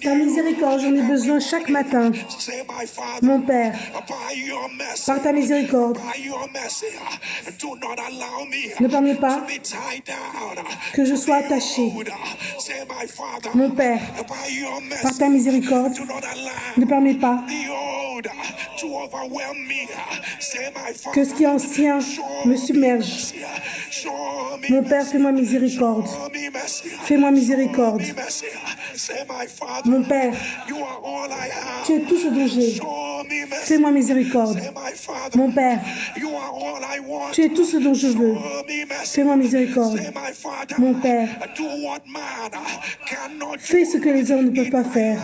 Ta miséricorde, j'en ai besoin chaque matin. Mon Père, par ta miséricorde, ne permets pas que je sois attaché. Mon Père, par ta miséricorde, ne permets pas que ce qui est ancien me submerge. Mon Père, fais-moi miséricorde. Fais-moi miséricorde. Mon Père, tu es tout ce dont j'ai. Fais-moi miséricorde. Mon Père, tu es tout ce dont je veux. Fais-moi miséricorde. Mon Père, fais ce que les hommes ne peuvent pas faire.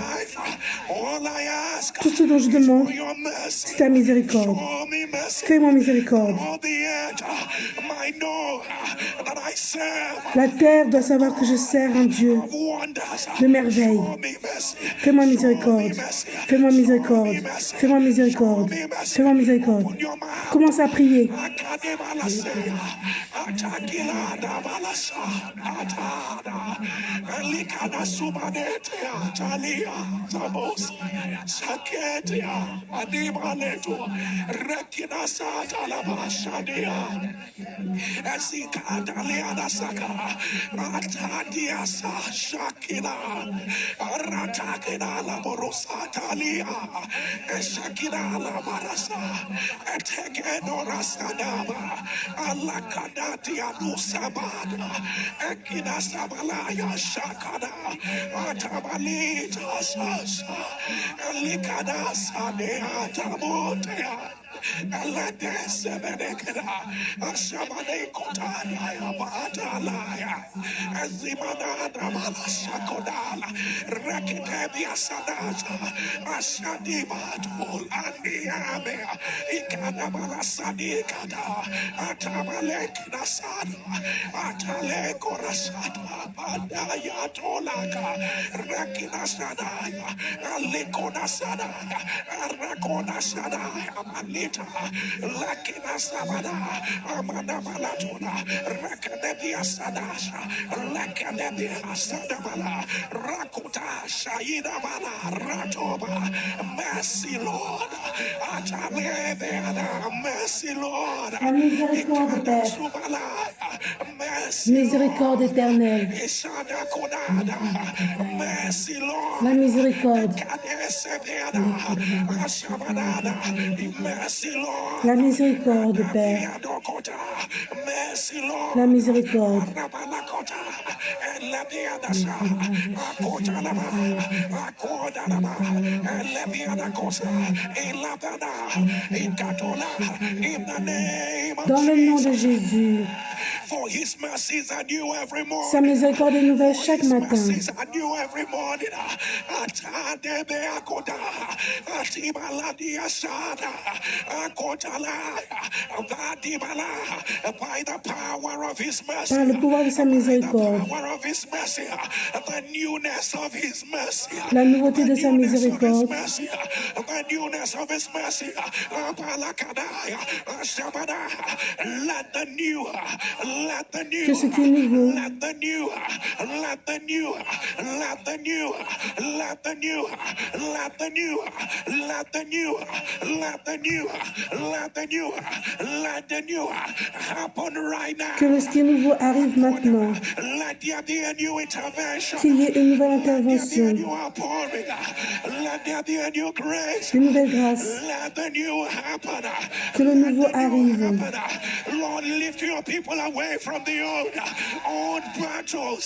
Tout ce dont je demande, c'est ta miséricorde. Fais-moi miséricorde. La terre doit savoir que je sers un Dieu de merveille. Fais-moi miséricorde. Fais-moi miséricorde. Fais-moi miséricorde. Fais-moi miséricorde. Commence à prier. La miséricorde, Père. Miséricorde éternelle. La miséricorde. La miséricorde, Père. La miséricorde. Dans le nom de Jésus. Sa miséricorde est nouvelle chaque matin. Par le pouvoir de sa miséricorde, la nouveauté de sa miséricorde, que ce qui est nouveau, que ce qui est nouveau arrive maintenant, qu'il y ait une nouvelle intervention, une nouvelle grâce, que le nouveau arrive,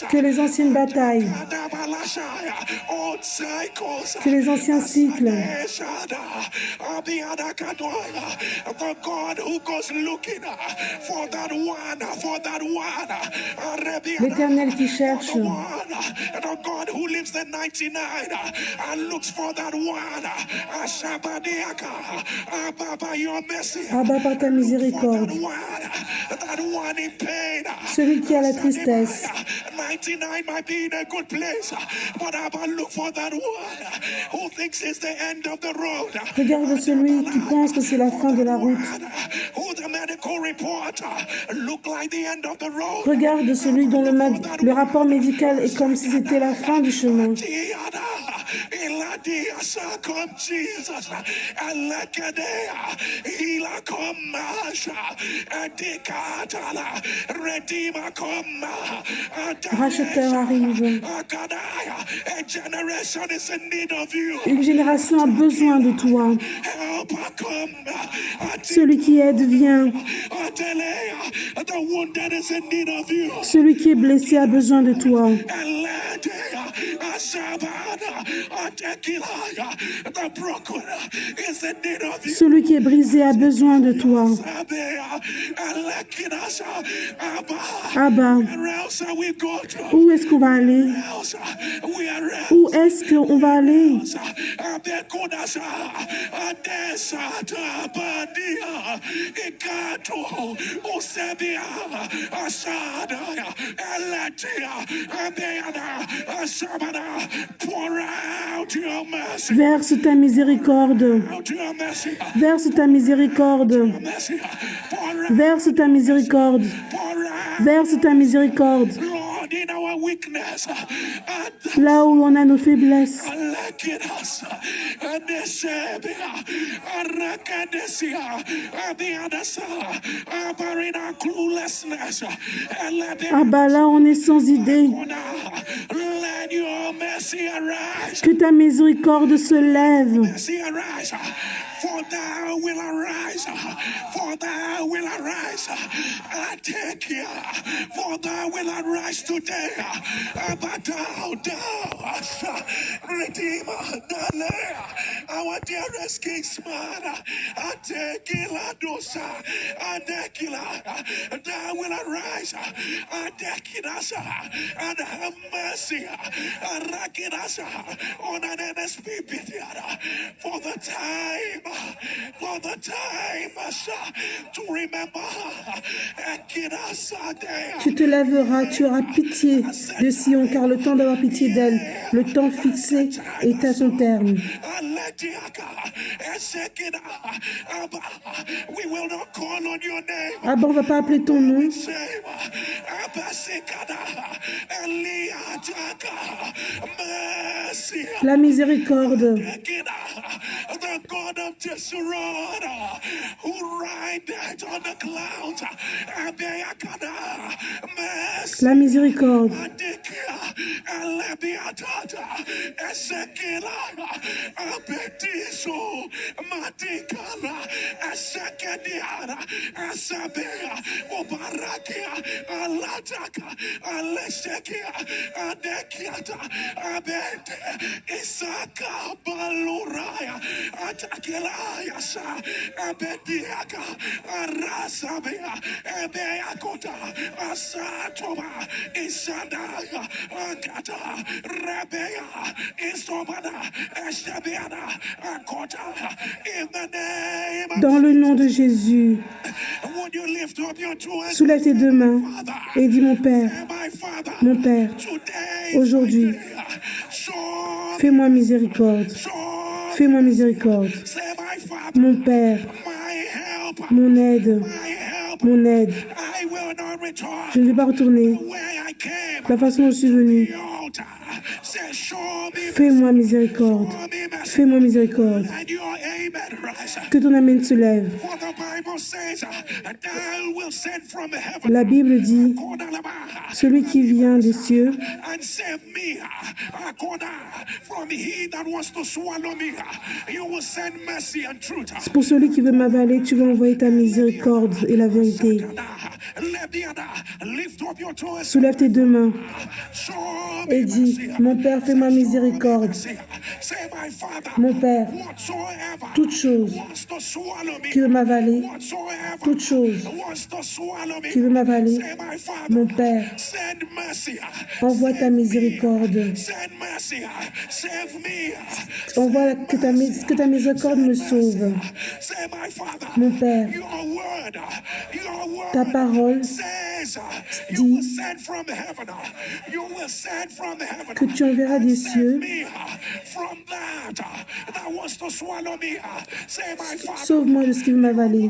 que les anciennes batailles, que les anciens cycles, l'Éternel qui cherche, Abba, par ta miséricorde, celui qui a la tristesse, regarde celui qui pense que c'est la fin de la route, Regarde celui dont le rapport médical est comme si c'était la fin du chemin. Racheteur arrive. Une génération a besoin de toi. Celui qui aide vient. Celui qui est blessé a besoin de toi. Celui qui est brisé a besoin de toi. Abba, où est-ce qu'on va aller? Où est-ce qu'on va aller? Verse ta miséricorde. Verse ta miséricorde. Verse ta miséricorde. Verse ta miséricorde. Là où on a nos faiblesses. Ah bah là on est sans idée. Que ta miséricorde se lève. For thou will arise, for thou will arise, for thou will arise today, but thou, Redeemer, our dearest Kingsman, thou will arise, and have mercy, on an earnest people, for the time to remember. Tu te lèveras, tu auras pitié de Sion, car le temps d'avoir pitié d'elle, le temps fixé est à son terme. Ah ben, on ne va pas appeler ton nom. La miséricorde. La miséricorde. Dans le nom de Jésus, soulève tes deux mains et dis: mon Père, aujourd'hui, fais-moi miséricorde. Fais-moi miséricorde. Mon Père, mon aide. Je ne vais pas retourner de la façon dont je suis venu. Fais-moi miséricorde. Fais-moi miséricorde. Que ton amen se lève. La Bible dit: celui qui vient des cieux c'est pour celui qui veut m'avaler, tu vas envoyer ta miséricorde et la vérité. Soulève tes deux mains et dis: mon Père, fais-moi miséricorde. Mon Père, toute chose qui veut m'avaler, toute chose qui veut m'avaler, mon Père, envoie ta miséricorde. Envoie que ta miséricorde me sauve. Mon Père, ta parole dit que tu enverras des cieux Sauve-moi de ce qui veut m'avaler.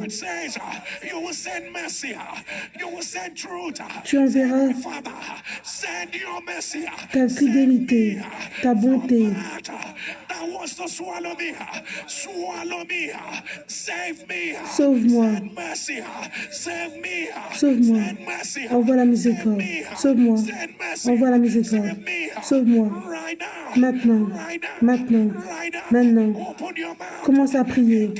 Tu enverras ta fidélité, ta bonté. Sauve-moi. Sauve-moi. Envoie la miséricorde. Sauve-moi. Envoie la miséricorde. Sauve-moi. Maintenant. Maintenant. Maintenant. Commence à prier.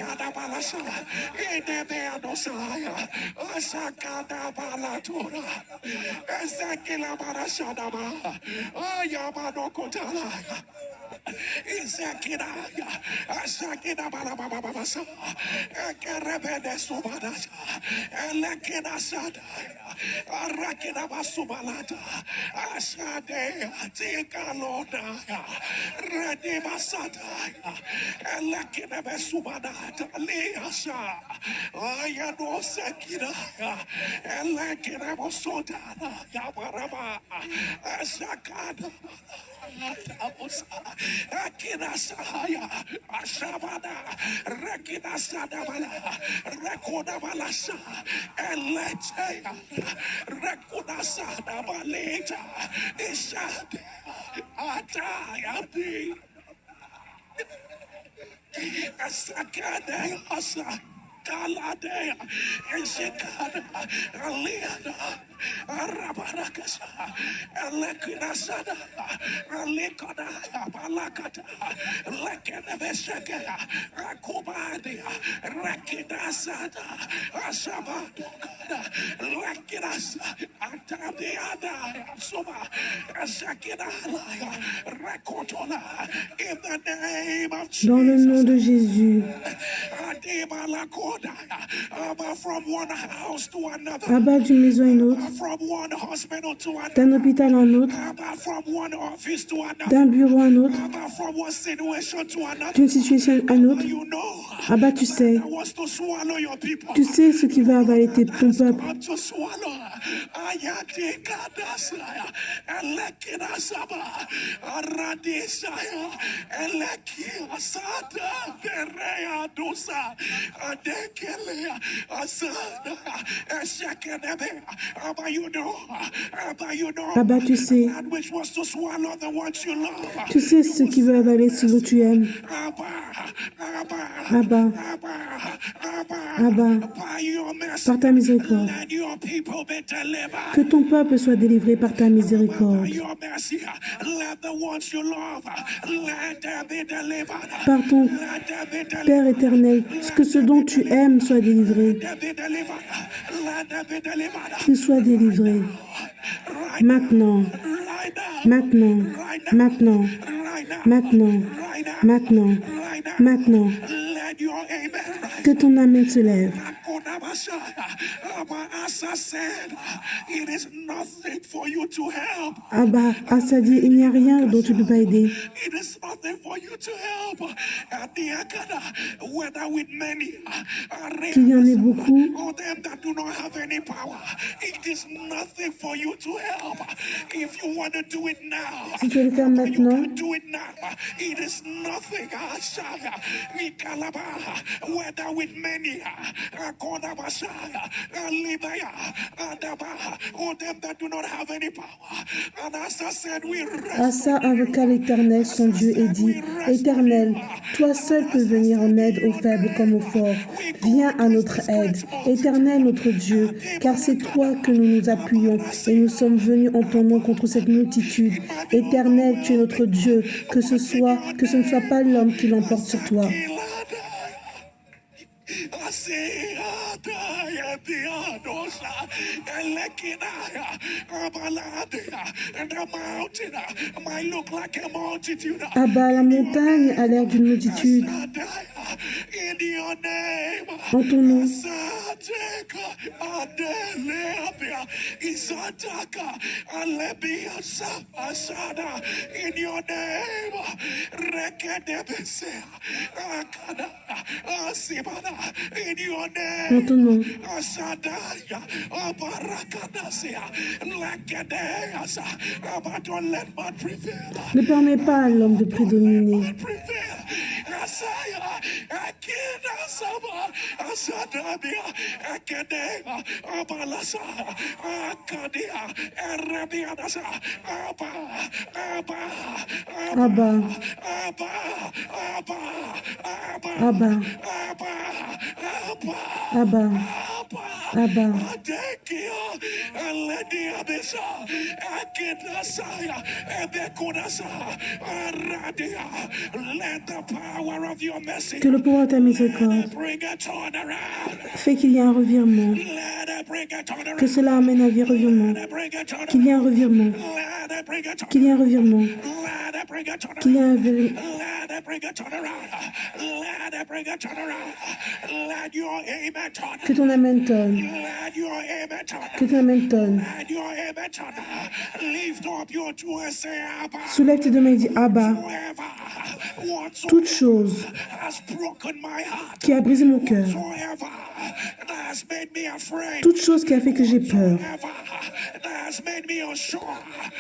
Kaladea, Ezekada, Aliada, Arabarakasa, Elekinasada, Alikada, Balakata, Lekenebeseka, Akubadia, Rakidasada, Asabadokada, Lekidasa, Atabiada, Suba, Ezekidalaya, Rakotola, in the name of Jesus. Dans le nom de Jésus. Abba, d'une maison à une autre, d'un hôpital à un autre, d'un bureau à un autre, d'une situation à une autre. Abba, tu sais ce qui va avaler ton peuple. Abba, tu sais ce qui veut avaler ce dont tu aimes. Abba, Abba, par ta miséricorde, que ton peuple soit délivré par ta miséricorde. Par ton Père éternel, que ce dont tu aimes soit délivré. Qu'il soit délivré. Maintenant, maintenant, maintenant, maintenant, maintenant, maintenant. Que ton amen se lève. Abba, Asa dit, il n'y a rien dont tu ne peux pas aider. Qu'il y en ait beaucoup. Si tu veux le faire maintenant, Asa invoqua l'Éternel, son Dieu, et dit, Éternel, toi seul peux venir en aide aux faibles comme aux forts. Viens à notre aide, Éternel notre Dieu, car c'est toi que nous nous appuyons et nous sommes venus en ton nom contre cette multitude. Éternel, tu es notre Dieu, que ce ne soit pas l'homme qui l'emporte sur toi. Abba, la montagne a l'air d'une multitude. En ton nom. En ton nom. Ne permets pas à l'homme de prédominer. Abba. Abba. Abba. Abba. Que le pouvoir de ta miséricorde fait qu'il y ait un revirement. Que cela amène un revirement. Qu'il y ait un revirement. Qu'il y ait un revirement. Qu'il y ait un revirement. Que ton amen tonne. Que ton amen tonne. Soulève tes deux mains et dis Abba. Toute chose qui a brisé mon cœur. Toute chose qui a fait que j'ai peur.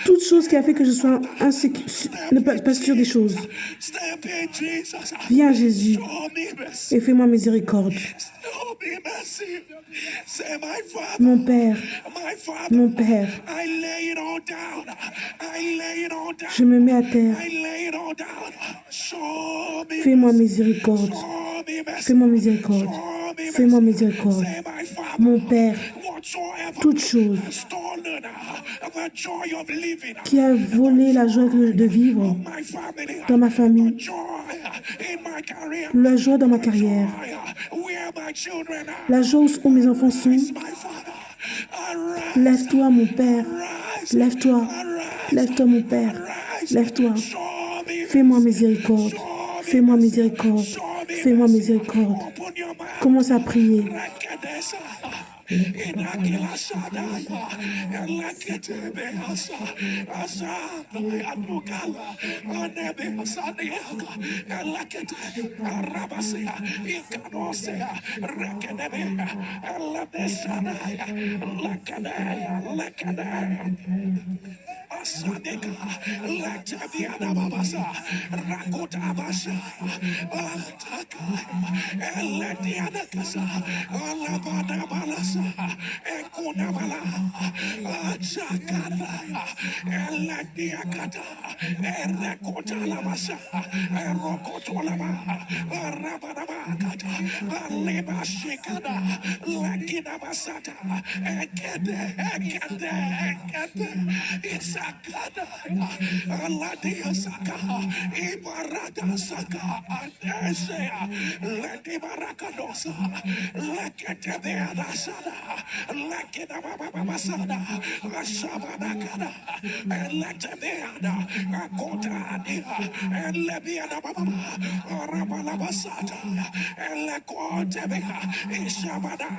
Toute chose qui a fait que je sois insécure, ne pas sûr des choses. Viens Jésus et fais-moi miséricorde. Mon Père, mon Père, je me mets à terre. Fais-moi miséricorde. Fais-moi miséricorde. Fais-moi miséricorde. Mon Père, toute chose qui a volé la joie de vivre dans ma famille, la joie dans ma carrière, la joie où mes enfants sont. Lève-toi, mon Père. Lève-toi. Lève-toi, mon Père. Lève-toi. Fais-moi miséricorde. Fais-moi miséricorde. Fais-moi miséricorde. Commence à prier. Asadeka, Latabiana Babasa, Rakota Basha, Ataka, Eladiana Casa, Alabada Balasa, Ekunabala, Achakada, Eladiakata, Erekota Labasa, Erokotolaba, Rabadabakata, Aleba Shikada, Lakina Basata, Ekede, it's Sakada, Aladia Saka, Ibarada Saka, Adesea, Lady Barakadosa, Lakete Sada, Lakina Babasada, Ashabadakada, and Latabeada, Akotadia, and Lebiana Baba, Rabalabasata, and Lakotebea, Ishabada,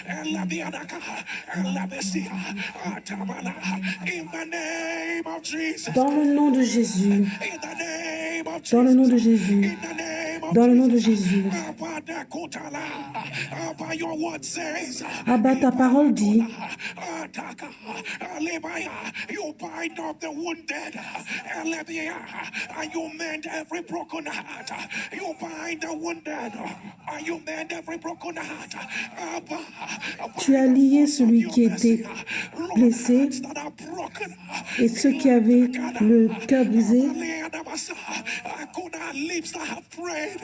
and Labiadaka, and Labesia, Atabala, in the name of Jesus. Dans le nom de Jésus. Dans le nom de Jésus. Dans le nom de Jésus. Abba, ta parole dit. You bind up the wounded, and you mend every broken heart. You bind the wounded, and you mend every broken heart. Tu as lié celui qui était blessé et ceux qui avaient le cœur brisé. Lips that have prayed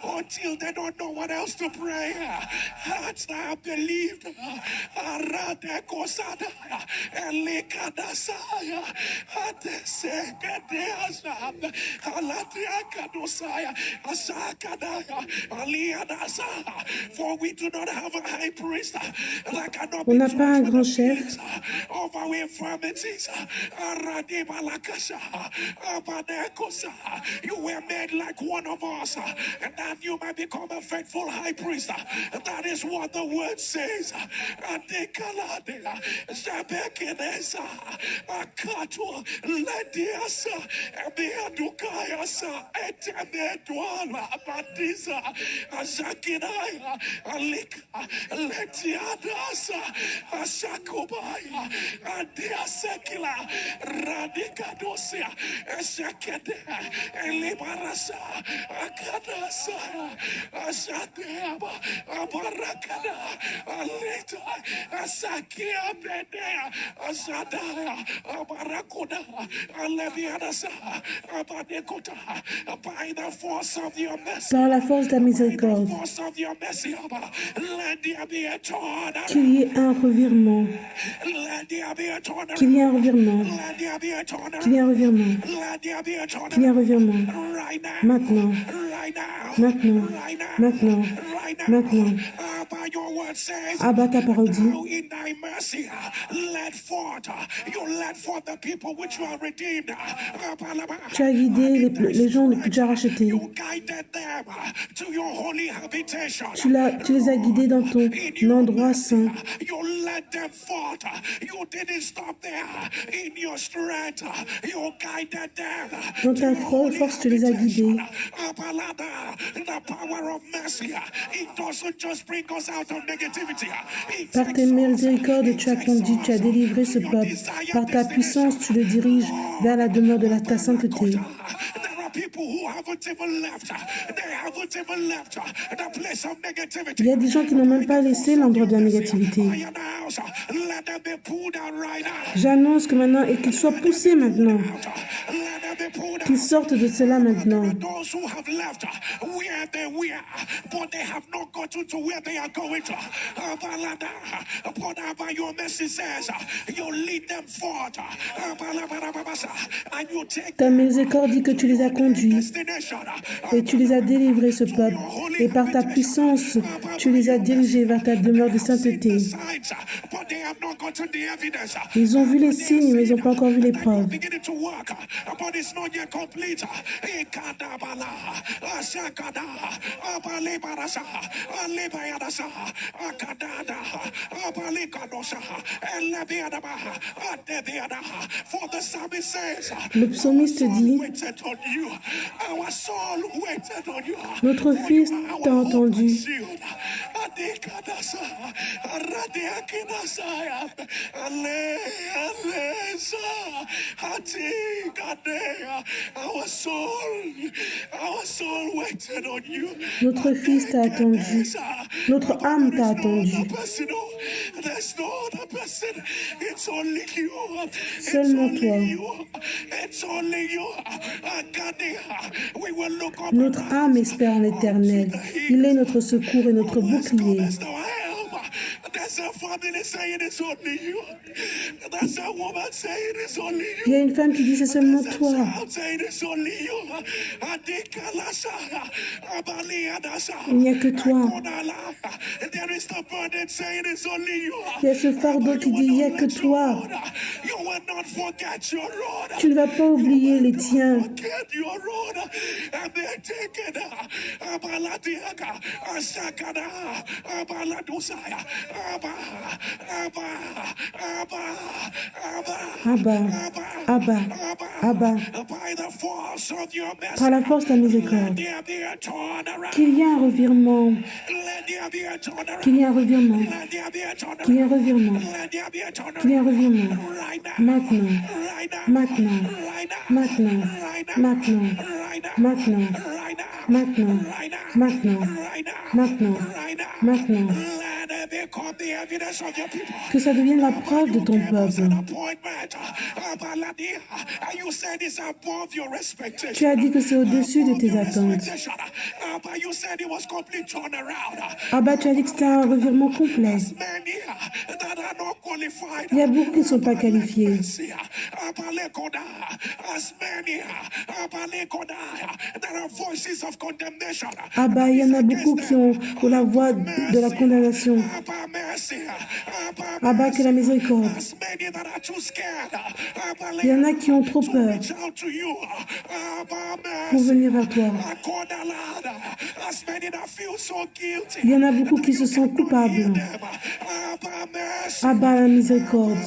until they don't know what else to pray. Hearts that have believed. For we do not have a high priest that cannot On n'a pas un grand chef of our infirmities. You were made like one of us, and that you might become a faithful high priest. That is what the word says. Zabekinesa, Akato, Lediasa, Ebiadukayasa, Etemedwala, Abadisa, Azakinaya, Alika, Letiadasa, Asakobaya, Adiasekila, Radikadosia, Esekede, Elibarasa, Akadasa, Asadeaba, Abarakada, Alita, Asakia Bedea, Asadaya, Abarakuda, Aleviadasa, Abadekota, by the force of your mercy, par la force de ta miséricorde, qu'il y ait un revirement, qu'il y ait un revirement, qu'il y ait un revirement, qu'il y ait un revirement, maintenant, maintenant, maintenant, maintenant. Abba, ta parole dit, tu as guidé les gens que tu as rachetés. Tu les as guidés dans ton endroit saint. Dans ta force, tu les as guidés. Par tes miséricordes, tu as conduit, tu as délivré ce peuple. Par ta puissance, tu le diriges vers la demeure de ta sainteté. Il y a des gens qui n'ont même pas laissé l'endroit de la négativité. J'annonce que maintenant, et qu'ils soient poussés maintenant, qu'ils sortent de cela maintenant. Ta miséricorde dit que tu les as conduits et tu les as délivrés, ce peuple, et par ta puissance, tu les as dirigés vers ta demeure de sainteté. Ils ont vu les signes, mais ils n'ont pas encore vu les preuves. Le psalmiste dit, notre fils t'a entendu. Notre fils t'a attendu. Notre âme t'a attendu. Seulement toi. Notre âme espère en l'Éternel. Il est notre secours et notre bouclier. Il y a une femme qui dit c'est seulement toi. Il n'y a que toi. Il y a ce fardeau qui dit il n'y a que toi. Tu ne vas pas oublier les tiens. Abba, Abba, Abba, par la force de ta miséricorde, qu'il y ait un revirement, qu'il y ait un revirement, qu'il y ait un revirement, qu'il y ait un revirement, maintenant, maintenant, maintenant, maintenant, maintenant, maintenant, maintenant, maintenant, maintenant. Que ça devienne la preuve de ton peuple. Tu as dit que c'est au-dessus de tes attentes. Abba, tu as dit que c'était un revirement complet. Il y a beaucoup qui ne sont pas qualifiés. Abba, il y en a beaucoup qui ont la voix de la condamnation. Abba, que la miséricorde. Il y en a qui ont trop peur pour venir vers toi. Il y en a beaucoup qui se sentent coupables. Abba, la miséricorde.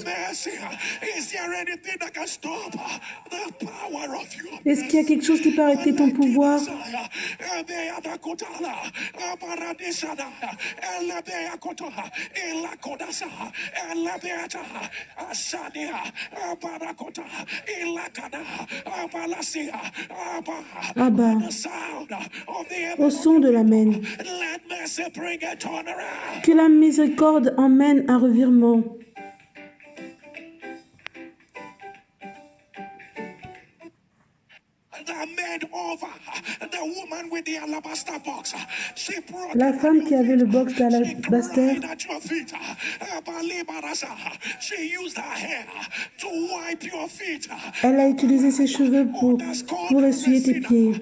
Est-ce qu'il y a quelque chose qui peut arrêter ton pouvoir? Abba, au son de l'amen, que la miséricorde emmène un revirement. La femme qui avait le box d'alabaster, elle a utilisé ses cheveux pour essuyer tes pieds.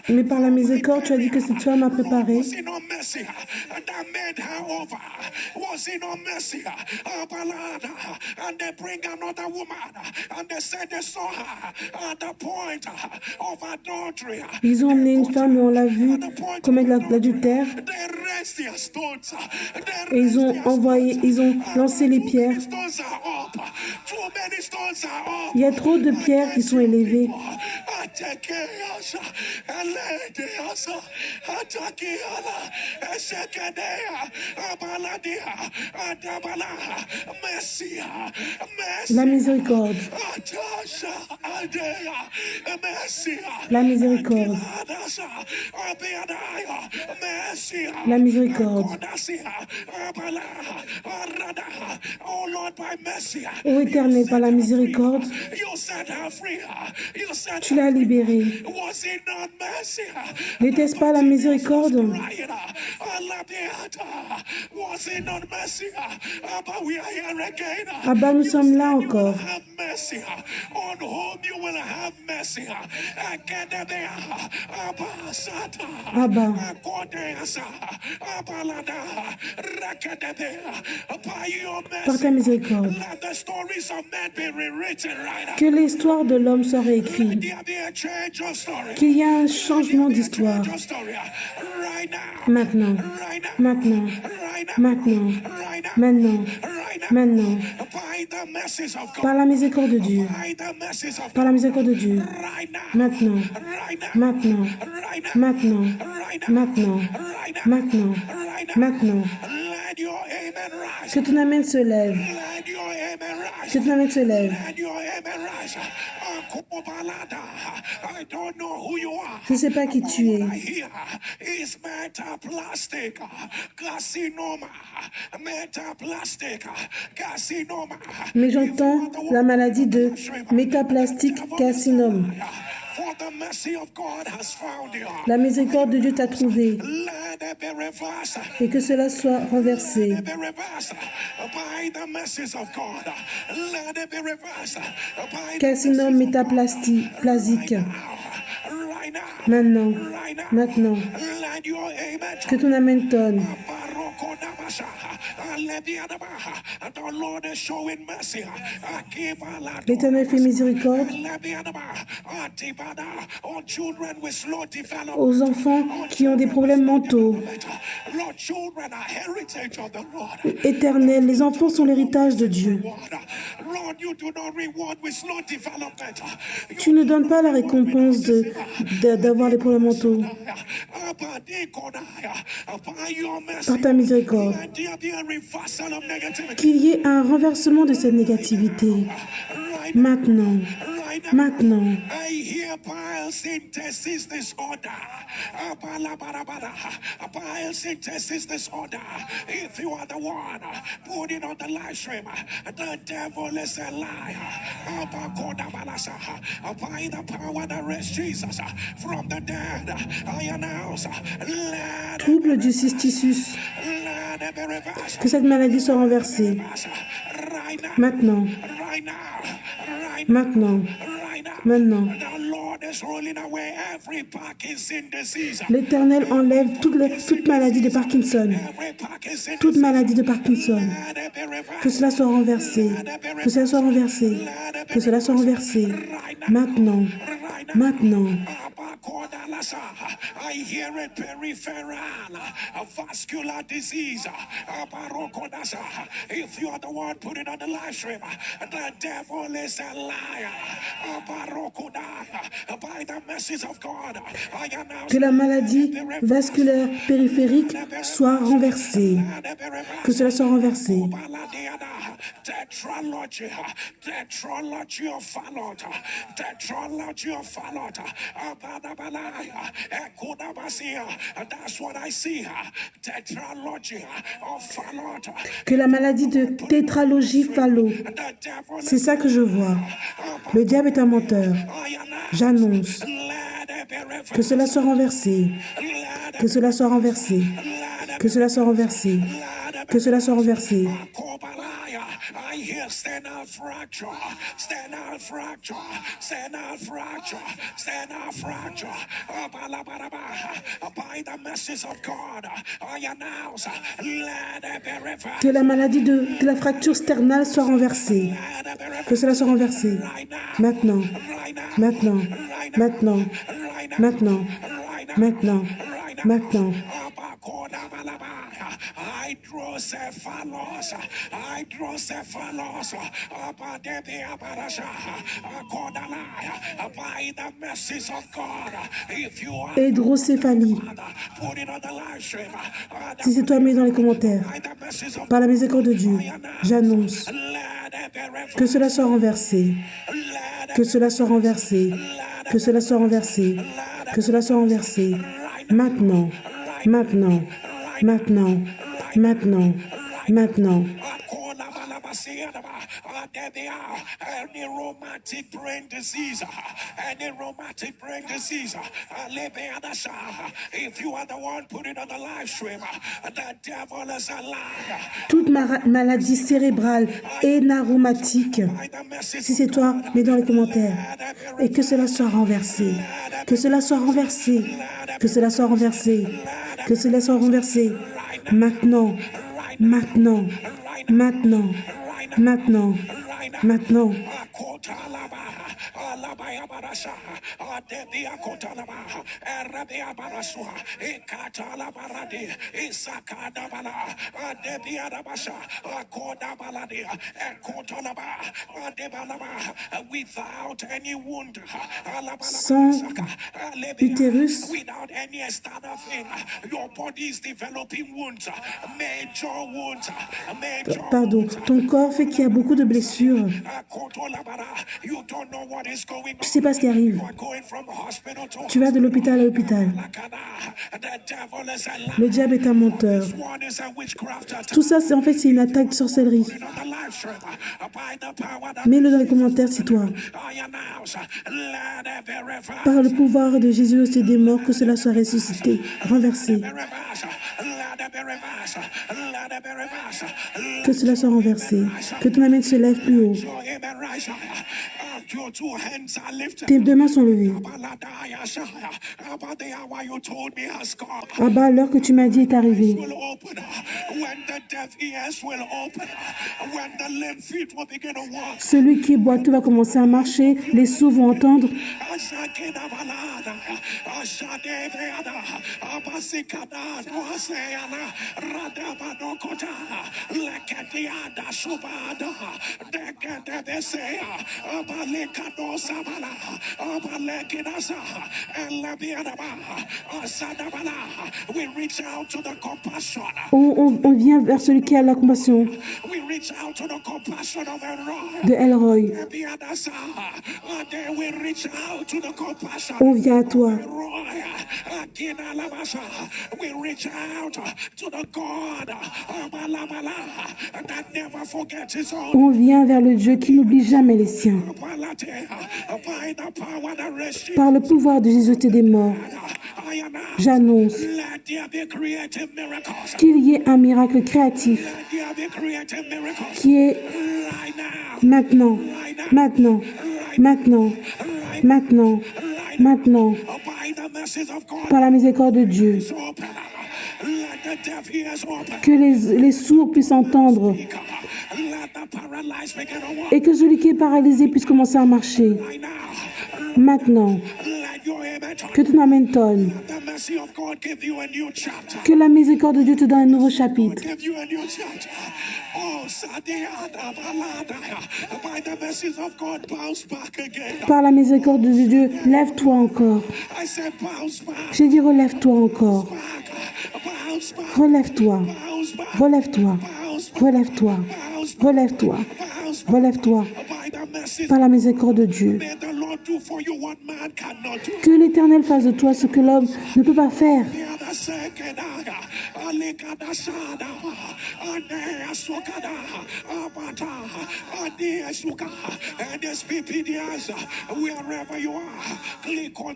Mais par la miséricorde, tu as dit que cette femme a préparé. And they bring another woman, and they said they saw her at the point of adultery. Ils ont emmené une femme et on l'a vue commettre l'adultère. Et ils ont lancé les pierres. Il y a trop de pierres qui sont élevées. La miséricorde. La miséricorde. La miséricorde. Ô Éternel, par la miséricorde, tu l'as libérée. N'était-ce pas la miséricorde? Abba, nous sommes là encore. Abba, par ta miséricorde, que l'histoire de l'homme soit réécrite, qu'il y ait un changement d'histoire. Maintenant, maintenant, maintenant, maintenant, maintenant, par la miséricorde de Dieu, par la miséricorde de Dieu, maintenant, maintenant, maintenant, maintenant, maintenant, maintenant, que ton amen se lève, que ton amen se lève. Je ne sais pas qui tu es. Mais j'entends la maladie de métaplastique carcinome. La miséricorde de Dieu t'a trouvé et que cela soit renversé. Carcinome métaplasique. Maintenant, maintenant, que ton amen tonne. L'Éternel fait miséricorde aux enfants qui ont des problèmes mentaux. Éternel, les enfants sont l'héritage de Dieu. Tu ne donnes pas la récompense d'avoir des problèmes mentaux. Par ta miséricorde, qu'il y ait un renversement de cette négativité. Maintenant, maintenant. If you are the one putting on the live stream, the devil is a liar. By the power that raised Jesus from the dead, I announce, trouble du cysticus, que cette maladie soit renversée. Maintenant, maintenant, maintenant. L'Éternel enlève toute maladie de Parkinson. Toute maladie de Parkinson. Que cela soit renversé. Que cela soit renversé. Que cela soit renversé. Maintenant. Maintenant. I hear it peripheral, a vascular disease. If you are the one putting on the live stream, the devil is a liar. By the message of God, I announce que la maladie vasculaire périphérique soit renversée. Que cela soit renversé. Tetralogy of Fallout, tetralogy of Fallout, that's what I see, tetralogy of Fallout. Que la maladie de tétralogie Fallot, c'est ça que je vois. Le diable est un menteur. J'annonce que cela soit renversé. Que cela soit renversé. Que cela soit renversé. Que cela soit renversé. I hear sternal fracture, sternal fracture, sternal fracture, sternal fracture. By the message of God, I announce, let it be reversed. Que la maladie de la fracture sternale soit renversée. Que cela soit renversé. Maintenant. Maintenant. Maintenant. Maintenant. Maintenant. Maintenant. Hydrocephalus, by the message of God, if you are Hydrocéphalie. put it on the live stream, Si c'est toi, mets dans les commentaires. Par la miséricorde de Dieu, j'annonce que cela soit renversé. Que cela soit renversé. Que cela soit renversé. Que cela soit renversé. Maintenant. Maintenant. Maintenant. Maintenant. Maintenant. Any rheumatic brain disease, any rheumatic brain disease, if you are the one putting on the live stream, the devil is a liar. Toute maladie cérébrale et aromatique, si c'est toi, mets dans les commentaires. Et que cela soit renversé. Que cela soit renversé. Que cela soit renversé. Que cela soit renversé. Maintenant. Maintenant. Maintenant. Maintenant. Maintenant. Without any wound, sans utérus, without any external thing, your body is developing wounds, major wounds, major pardon, ton corps fait qu'il y a beaucoup de blessures. You don't know what is going on. Tu ne sais pas ce qui arrive. You are going from hospital to Tu vas de l'hôpital à l'hôpital. The devil is a liar. Le diable est un menteur. One is a witchcraft attack. Tout ça, c'est une attaque de sorcellerie. On the live stream, by the power that Mets-le dans les commentaires, c'est toi. I announce, let it be reversed. Par le pouvoir de Jésus aussi des morts, que cela soit ressuscité, renversé. Que cela soit renversé. Que ton main se lève plus haut. Tes deux mains sont levées. Abba, l'heure que tu m'as dit est arrivée. Celui qui est boiteux va commencer à marcher, les sourds vont entendre. On vient vers celui qui a la compassion de Elroy. On vient à toi. On vient vers le Dieu qui n'oublie jamais les siens. Par le pouvoir de Jésus des morts, j'annonce qu'il y ait un miracle créatif qui est maintenant, maintenant, maintenant, maintenant, Maintenant, par la miséricorde de Dieu, que les sourds puissent entendre et que celui qui est paralysé puisse commencer à marcher. Maintenant, que ton amen tonne, que la miséricorde de Dieu te donne un nouveau chapitre. Par la miséricorde de Dieu, lève-toi encore. J'ai dit relève-toi encore. Relève-toi. Relève-toi. Relève-toi. Relève-toi. Relève-toi. Par la miséricorde de Dieu. Que l'Éternel fasse de toi ce que l'homme ne peut pas faire.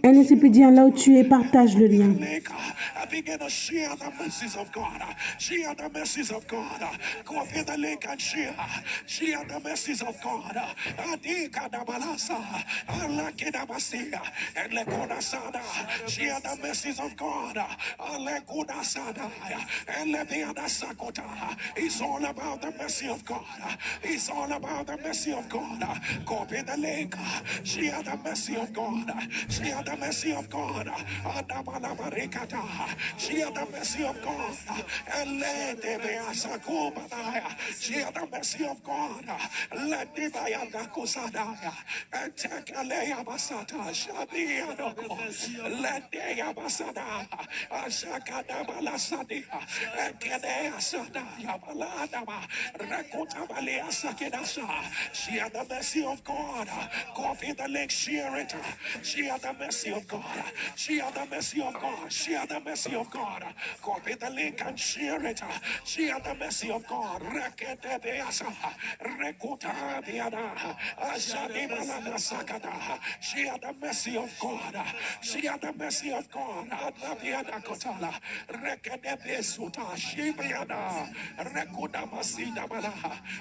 NSPDien, là où tu es, partage le lien. Begin to share the mercies of God. Share the mercies of God. Go up in the lake and share. Share the mercies of God. Adika da balasa. Alakida basia. And lekuna sada. Share the mercies of God. Alekuna sada. And lebiada sakota. It's all about the mercy of God. It's all about the mercy of God. Go up in the lake. Share the mercy of God. Share the mercy of God. Adabala barikata. Share the mercy of God. And let the share the mercy of God. Let the Bayandakusadaya and take a laya basata. Shabianoko. Let the Yabasada. Ashakada Balasadia. And Kedea Sadaya Baladama. Rakuta Balea Sakidasa. Share the mercy of God. Coffee the lake, share it. Share the mercy of God. Share the mercy of God. Share the mercy of God. Copy the link and share it. Share the mercy of God. Rekete beasa. Rekuta biada. Ashadi balada sakada. Share the mercy of God. Share the mercy of God. Adabiada kotala. Rekete besuta. Shibiada. Rekuda masida bala.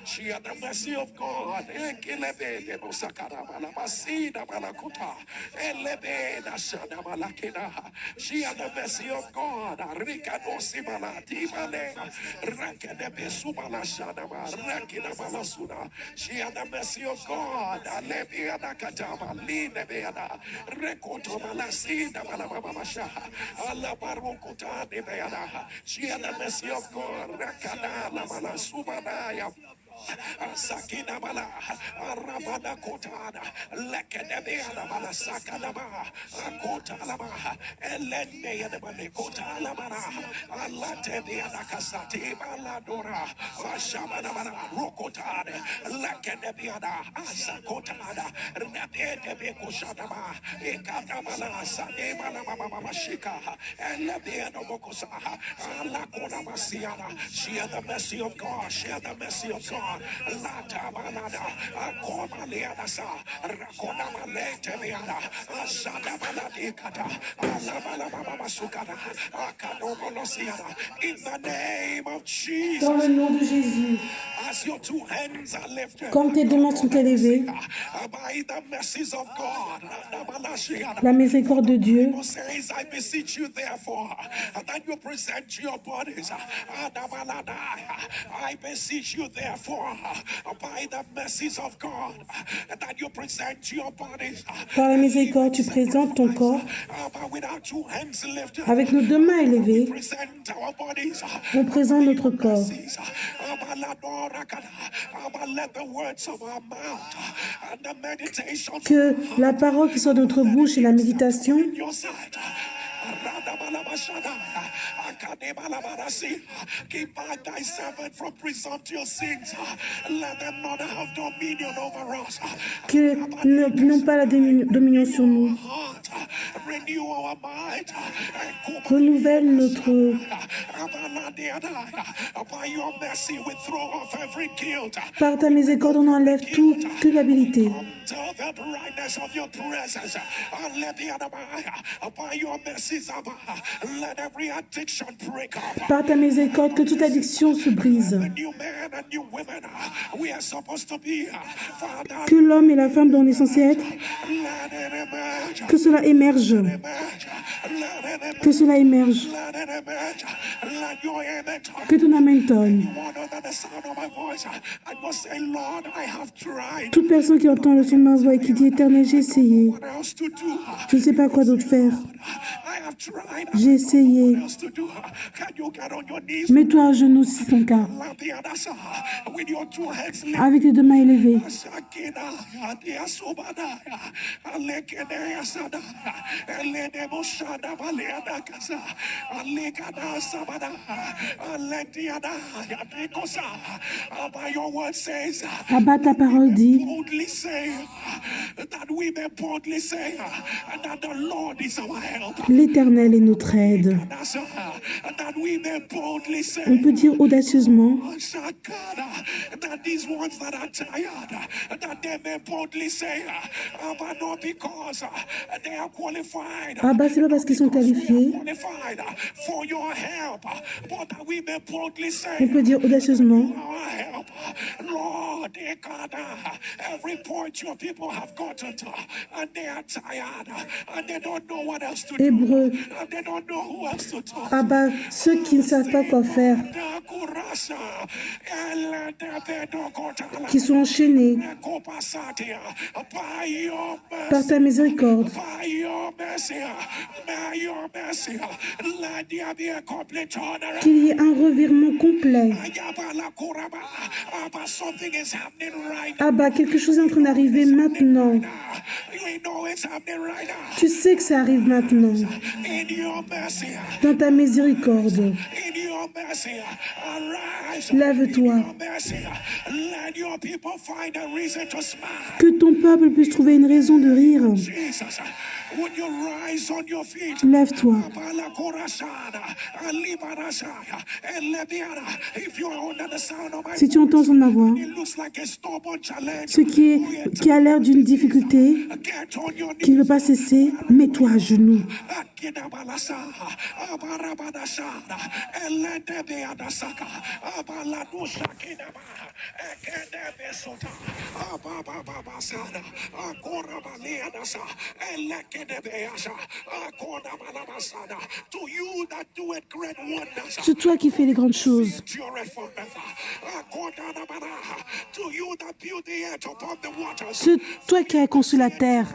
Share the mercy of God. Ekilebe de busakara bala. Masida balakuta. Elebe da shada balakida. Share the mercy of God. Rika no simala timale. Rakede besubala shadaba. Rakida balasuna. Share the mercy of God. Alebiada katama. Line beada. Rekoto balasida balababasha. Alabarukuta de beada. Share the mercy of God. Rakada la balasubana. Sakina bala, Arabada kotada, Lekedebeana bala sakadaba, Akota laba, Elende yadabane kota labara, Alate beana kasati baladora, Ashabana bala, Rokotade, Lekedebeana, Asakotada, Rebede bekoshadaba, Ekatabala, Sadebana Baba Shika, and Lebeano Bokosaha, Alakona Masiana, share the mercy of God, share the mercy of God. Lata balada, akoma leadasa, rakona malete leada, asada baladi kata, alabala baba sukada, akanomolosiada. In the name of Jesus. Dans le nom de Jésus. As your two hands are lifted, comme tes deux mains sont élevées, by the mercies of God, la miséricorde de Dieu, says, I beseech you therefore that you present your bodies. I beseech you therefore by the mercies of God that you present your bodies. Par la miséricorde, tu présentes ton corps avec nos deux mains élevées. On présente notre corps. Que la parole qui sort de notre bouche et la méditation keep back thy servant from presumptuous sins. Let them not have dominion over us. Que n'ont pas la dominion sur nous. Renew our mind. Renouvelle notre. By your mercy, we throw off every guilt. Par ta miséricorde, on enlève toute culpabilité. Par ta miséricorde, que toute addiction se brise. Que l'homme et la femme dont on est censé être Que cela émerge. Que cela émerge. Que ton amen tonne. Toute personne qui entend le son de ma voix et qui dit Éternel, j'ai essayé. Je ne sais pas quoi d'autre faire. J'ai essayé. Mets-toi à genoux si c'est ton cas. Avec tes deux mains élevées. Abba, ta parole dit l'Éternel est notre aide. On peut dire audacieusement Abba, c'est pas parce qu'ils sont qualifiés. On peut dire audacieusement Hébreu. Abba, ceux qui ne savent pas quoi faire, qui sont enchaînés par ta miséricorde, qu'il y ait un revirement complet. Abba, quelque chose est en train d'arriver maintenant. Tu sais que ça arrive maintenant. Dans ta miséricorde. Lève-toi. Que ton peuple puisse trouver une raison de rire. Lève-toi. Si tu entends son ma voix, ce qui a l'air d'une difficulté, qui ne veut pas cesser, mets-toi à genoux. C'est toi qui fais les grandes choses. C'est toi qui as conçu la terre.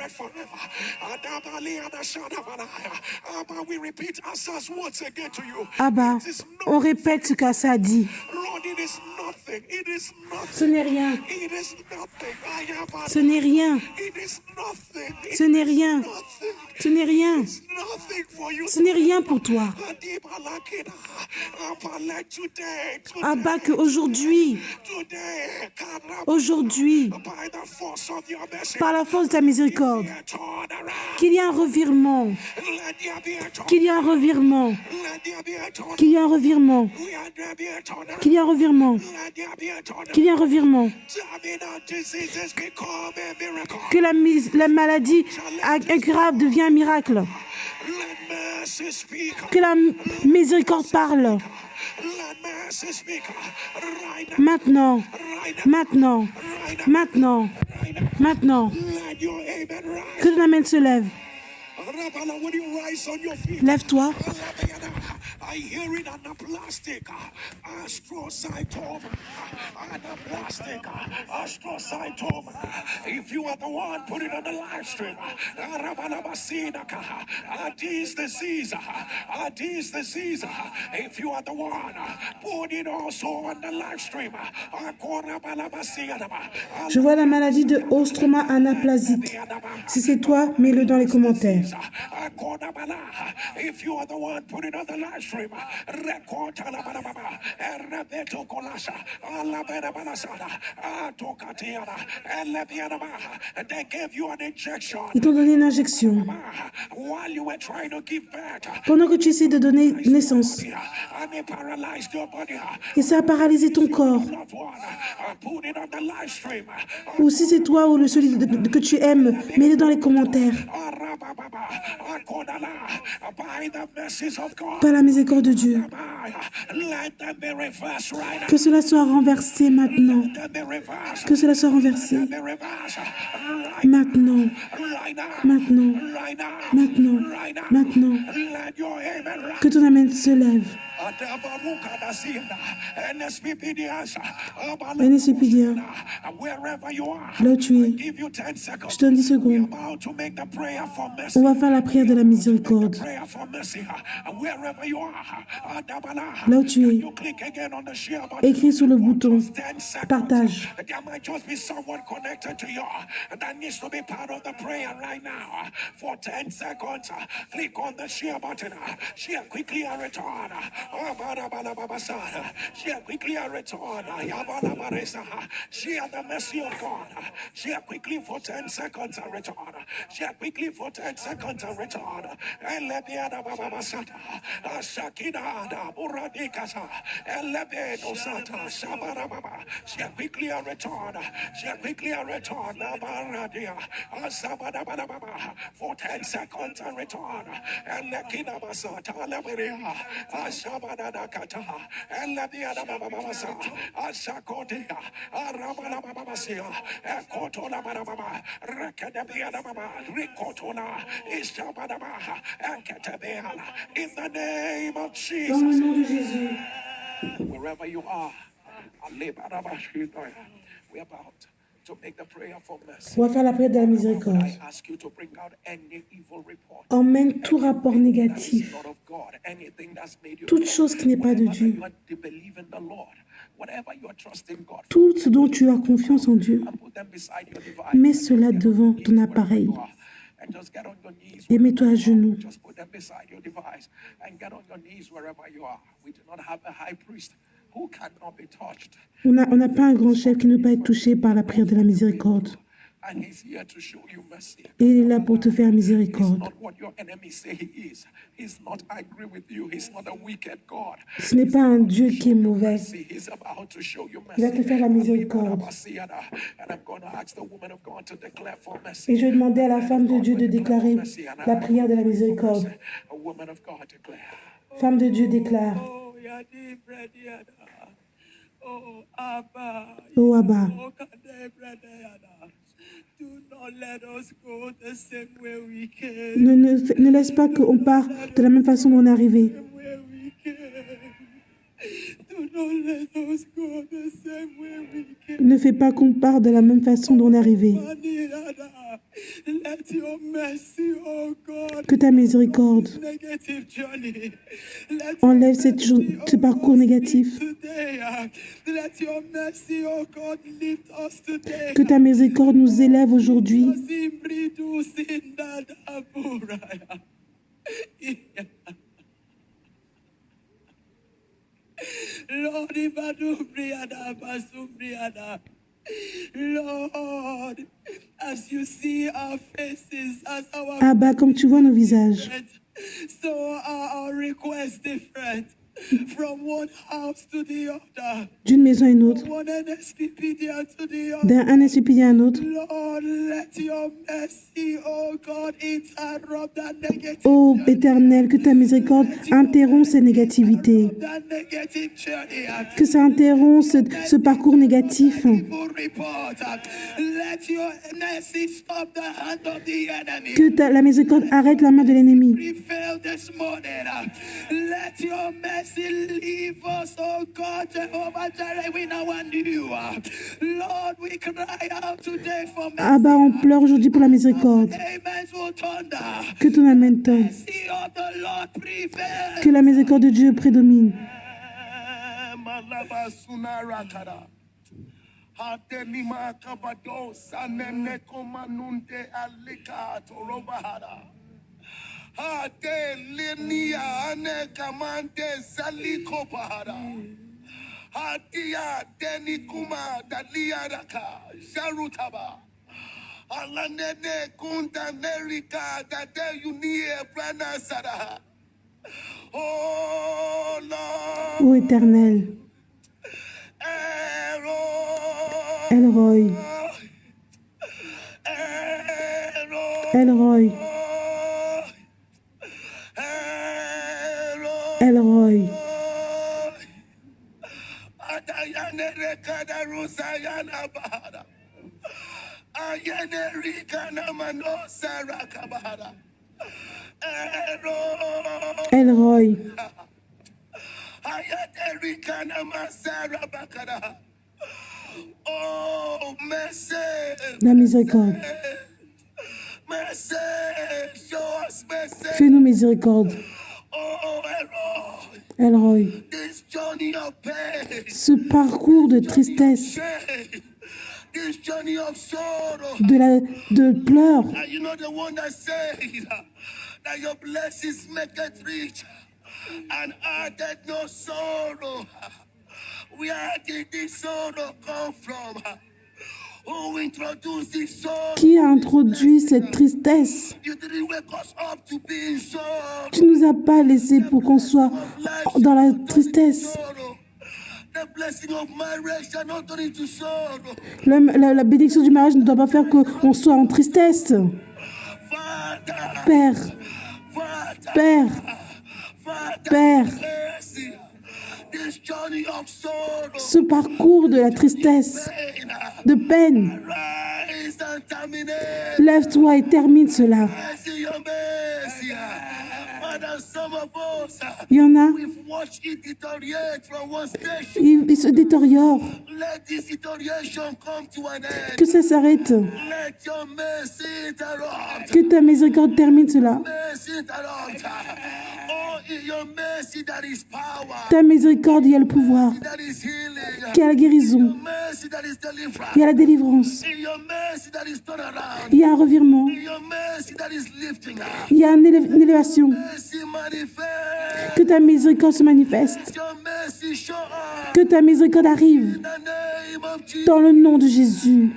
Abba, on répète ce qu'Assa a dit. Ce n'est rien. Ce n'est rien. Ce n'est rien. Ce n'est rien. Ce n'est rien pour toi. Abba, qu'aujourd'hui, par la force de ta miséricorde, qu'il y ait un revirement, qu'il y ait un revirement, qu'il y ait un revirement, qu'il y ait un revirement, qu'il y ait un revirement, que la maladie incurable devienne un miracle, que la miséricorde parle. Maintenant, maintenant, maintenant, maintenant, que ton amen se lève. Lève-toi. If you are the one, put it on the live stream. This disease. If you are the one, put it also on the live stream. Je vois la maladie de ostroma anaplasique. Si c'est toi, mets-le dans les commentaires. If you are the one, put it on the live stream. Ils t'ont donné une injection. Pendant que tu essaies de donner naissance. Et ça a paralysé ton corps. Ou si c'est toi ou celui que tu aimes, mets-le dans les commentaires. Par la miséricorde de Dieu. Que cela soit renversé maintenant. Que cela soit renversé. Maintenant. Maintenant, maintenant, maintenant, que ton amen se lève. NSPPDA, là où tu es, je te donne 10 secondes. On va faire la prière de la miséricorde. Là où tu es, écris sur le bouton partage. For 10 seconds, click on the share button. Share quickly and return. Share quickly and return. Share the mercy of God. Share quickly for 10 seconds and return. Share quickly for 10 seconds and return. And let the other Baba Sata, Shakina, Buradikasa, and Lebedo Sata, Shabarababa. Share quickly and return. Share quickly and return. Nabaradia, Sabadababa, for 10 seconds and return. And Lekina Basata, Laberia, Ashabadakata, and Labiada Babasa, Ashakodia, Arabana Babasia, Ekotona Bababa, Rekadabiana Baba, Rikotona, Ishabadaba, and Katabeana, in the name of Jesus. Dans le nom de Jésus. Wherever you are, we're about to make the prayer for mercy. On va faire la prière de la miséricorde. I ask you to bring out any evil report. Emmène tout rapport négatif, Not of God, anything that's made you toute chose qui n'est pas de Dieu, to believe in the Lord. Whatever you are trusting God for, tout ce dont tu as confiance en Dieu. put them beside your device. Mets cela devant ton appareil And just get on your knees. et mets-toi à genoux. Just put them beside your device and get on your knees wherever you are. We do not have a high priest who cannot be touched. On n'a pas un grand chef qui ne peut pas être touché par la prière de la miséricorde. And he's here to show you mercy. Et il est là pour te faire miséricorde. Not what your enemies say he is. He's not angry with you. He's not a wicked God. Ce n'est pas un Dieu qui est mauvais. He's about to show you Il va mercy. te faire la miséricorde. And I'm going to ask the woman of God to declare for mercy. Et je vais demander à la femme de Dieu de déclarer la prière de la miséricorde. A woman of God declare. Femme de Dieu déclare. Oh Abba. Ne laisse pas qu'on parte de la même façon dont on est arrivé. Ne fais pas qu'on parte de la même façon dont on est arrivé. Que ta miséricorde enlève ce parcours négatif. Que ta miséricorde nous élève aujourd'hui. Lord, as you see our faces, as our Abba, comme tu vois nos visages, so are our requests different. From one house to the other. D'une maison à une autre, One NSPPDA to the other. d'un NSPPD à un autre. Lord, let your mercy, oh God, interrupt that negative. Ô Éternel, que ta miséricorde interrompt ces négativités. That negative journey. Que ça interrompt ce parcours négatif. Let your mercy stop the hand of the enemy. Que la miséricorde arrête la main de l'ennemi. Prevail this morning. Let your mercy leave us, oh God, Jehovah Jireh, we now want you. Lord, we cry out today for mercy. Abba, on pleure aujourd'hui pour la miséricorde. Que ton amen tombe. Que la miséricorde de Dieu prédomine. Ate linia ane kamante saliko pahara. Hatia deni kuma dalia raka jarutaba. Alanene kunta America dade unie plana sada. Oh Lord. Ô Éternel. Elroy. Elroy. Elroy. Elroy. Oh, mercy. La miséricorde. Mercy. Show us mercy. Fais-nous miséricorde. Oh, Elroy. This journey of pain. Ce parcours de tristesse, This journey of sorrow. de pleurs. And you know the one that said that your blessings make it rich and added no sorrow. Where did this sorrow come from? Who introduced this sorrow? Qui a introduit cette tristesse? You didn't wake us up to be in sorrow. Tu nous as pas laissé pour qu'on soit dans la tristesse. The blessing of marriage shall not turn into sorrow. La bénédiction du mariage ne doit pas faire qu'on soit en tristesse. Père, Père, Père, ce parcours de la tristesse, de peine, lève-toi et termine cela. Il y en a, il se détériore. Que ça s'arrête. Que ta miséricorde termine cela. Ta miséricorde, il y a le pouvoir. Il y a la guérison. Il y a la délivrance. Il y a un revirement. Il y a une élévation. Que ta miséricorde se manifeste. Que ta miséricorde arrive. Dans le nom de Jésus.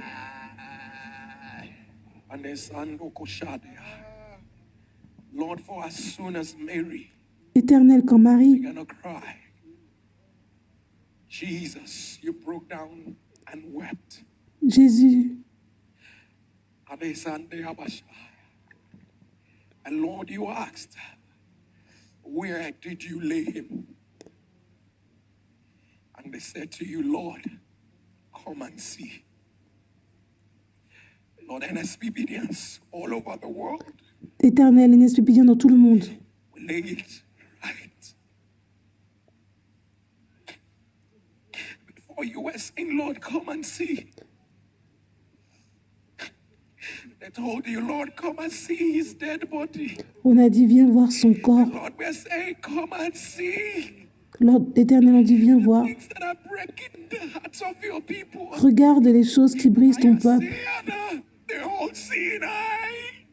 Lord, for as soon as Mary Éternel, quand Marie began to cry, Jesus, you broke down and wept. Jésus, and Lord, you asked, where did you lay him? And they said to you, Lord, come and see. Lord, NSPBDians all over the world, Éternel, NSPBDiens dans tout le monde, we lay it right before you were saying, Lord, come and see. They told you, Lord, come and see his dead body. On a dit, viens voir son corps. Lord, we're saying, come and see. L'Éternel a dit, viens voir. Things that are breaking the hearts of your people. Regarde les choses qui brisent ton peuple. They're all seeing eye.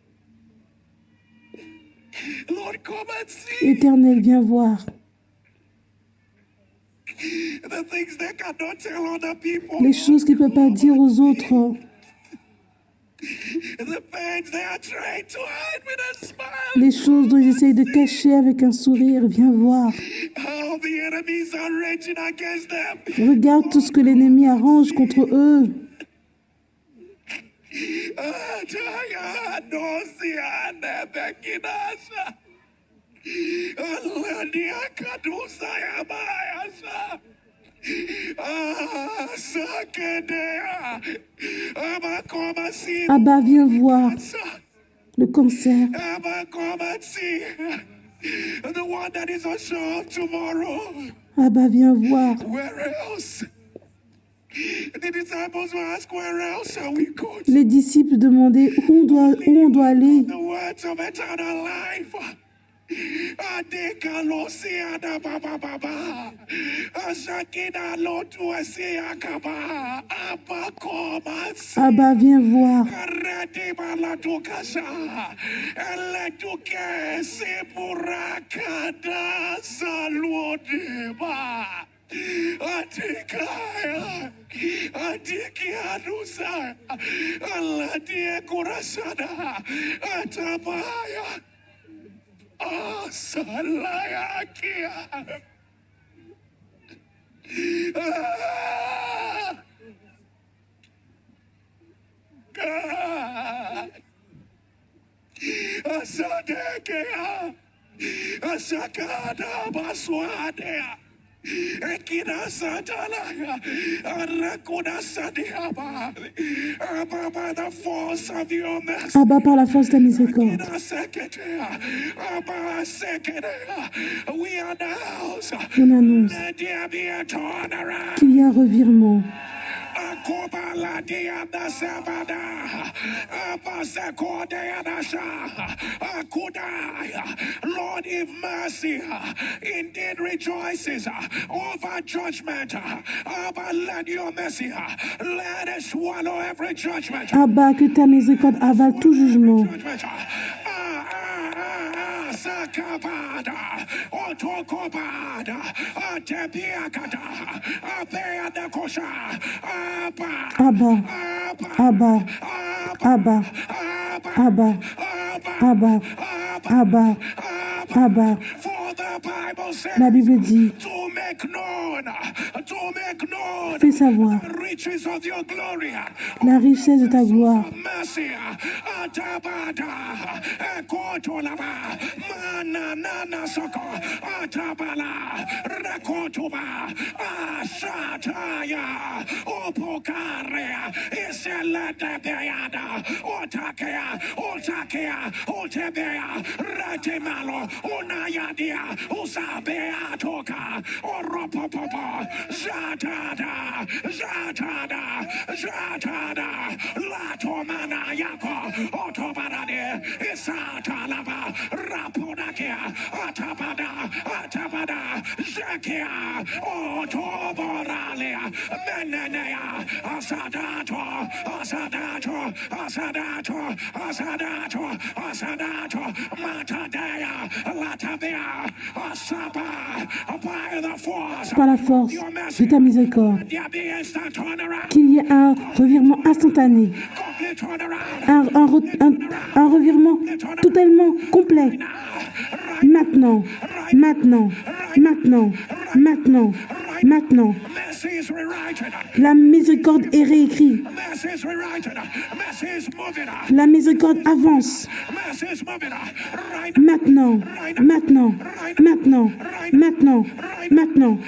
Lord, come and see. Éternel, viens voir. The things they cannot tell other people. Les choses qu'ils ne peuvent pas dire aux autres. The pains they are trying to hide with a smile. Les choses dont ils essayent de cacher avec un sourire, viens voir. How the enemies are raging against them. Regarde tout ce que l'ennemi arrange contre eux. Abba, viens voir le cancer. Abba, viens voir. Les disciples demandaient où on doit aller. Abba, viens voir. The force of your mercy. Abba, par la force de ta miséricorde. On annonce qu'il y a un revirement. Lord, if mercy indeed rejoices over judgment, let your mercy let it swallow every judgment. Abba, que ta miséricorde avale tout jugement. Abba, Abba, Abba, Abba, Abba, Abba, Abba. La Bible dit, fais savoir la richesse de ta gloire. Par la force de ta miséricorde, qu'il y ait un revirement instantané, un revirement totalement complet. Maintenant, maintenant, maintenant, maintenant, maintenant. La miséricorde est réécrite. La miséricorde avance. Maintenant, maintenant, maintenant, maintenant, maintenant,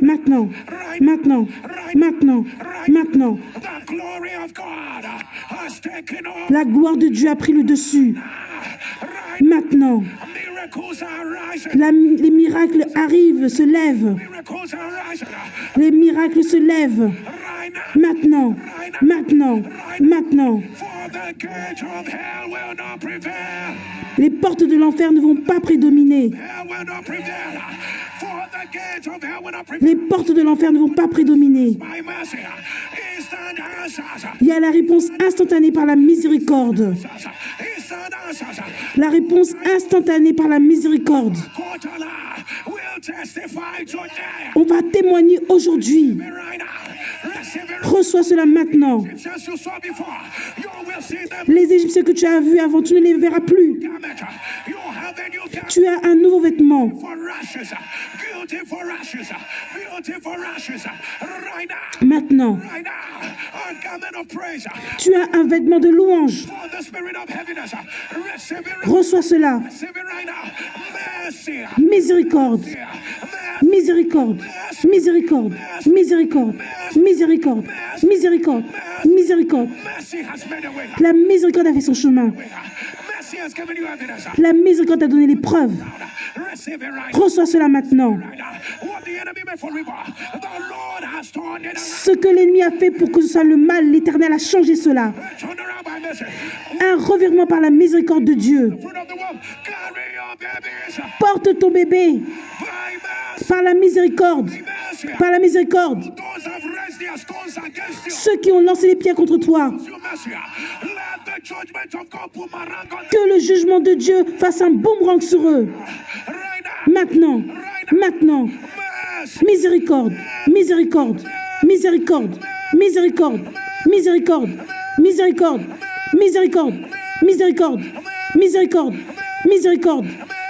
maintenant, maintenant, maintenant, maintenant. La gloire de Dieu a pris le dessus. Maintenant, les miracles arrivent, se lèvent. Les miracles se lèvent. Maintenant, maintenant, maintenant. Les portes de l'enfer ne vont pas prédominer. Les portes de l'enfer ne vont pas prédominer. Il y a la réponse instantanée par la miséricorde. La réponse instantanée par la miséricorde. On va témoigner aujourd'hui. Reçois cela maintenant. Les Égyptiens que tu as vus avant, tu ne les verras plus. Tu as un nouveau vêtement. Maintenant, tu as un vêtement de louange. Reçois cela. Miséricorde. Miséricorde. Miséricorde. Miséricorde. Miséricorde. Miséricorde. Miséricorde. La miséricorde a fait son chemin. La miséricorde t'a donné les preuves. Reçois cela maintenant. Ce que l'ennemi a fait pour que ce soit le mal, l'Éternel a changé cela. Un revirement par la miséricorde de Dieu. Porte ton bébé par la miséricorde. Par la miséricorde. Ceux qui ont lancé les pierres contre toi, que le jugement de Dieu fasse un boomerang sur eux. Maintenant, maintenant, miséricorde, miséricorde, miséricorde, miséricorde, miséricorde, miséricorde, miséricorde, miséricorde, miséricorde, miséricorde,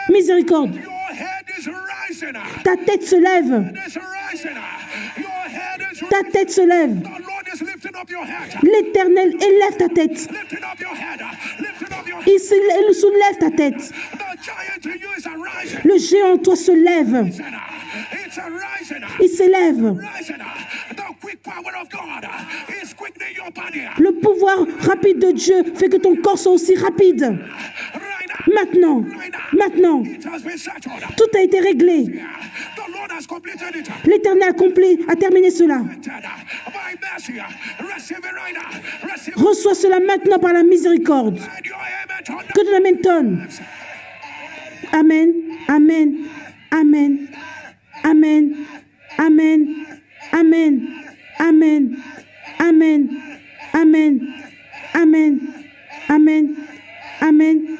miséricorde. Ta tête se lève. Ta tête se lève. L'Éternel élève ta tête. Il soulève ta tête. Le géant en toi se lève. Il s'élève. Le pouvoir rapide de Dieu fait que ton corps soit aussi rapide. Maintenant, tout a été réglé. L'Éternel a terminé cela. Reçois cela maintenant par la miséricorde. Que de la tonne. Amen, amen, amen, amen, amen, amen, amen, amen, amen, amen, amen, amen,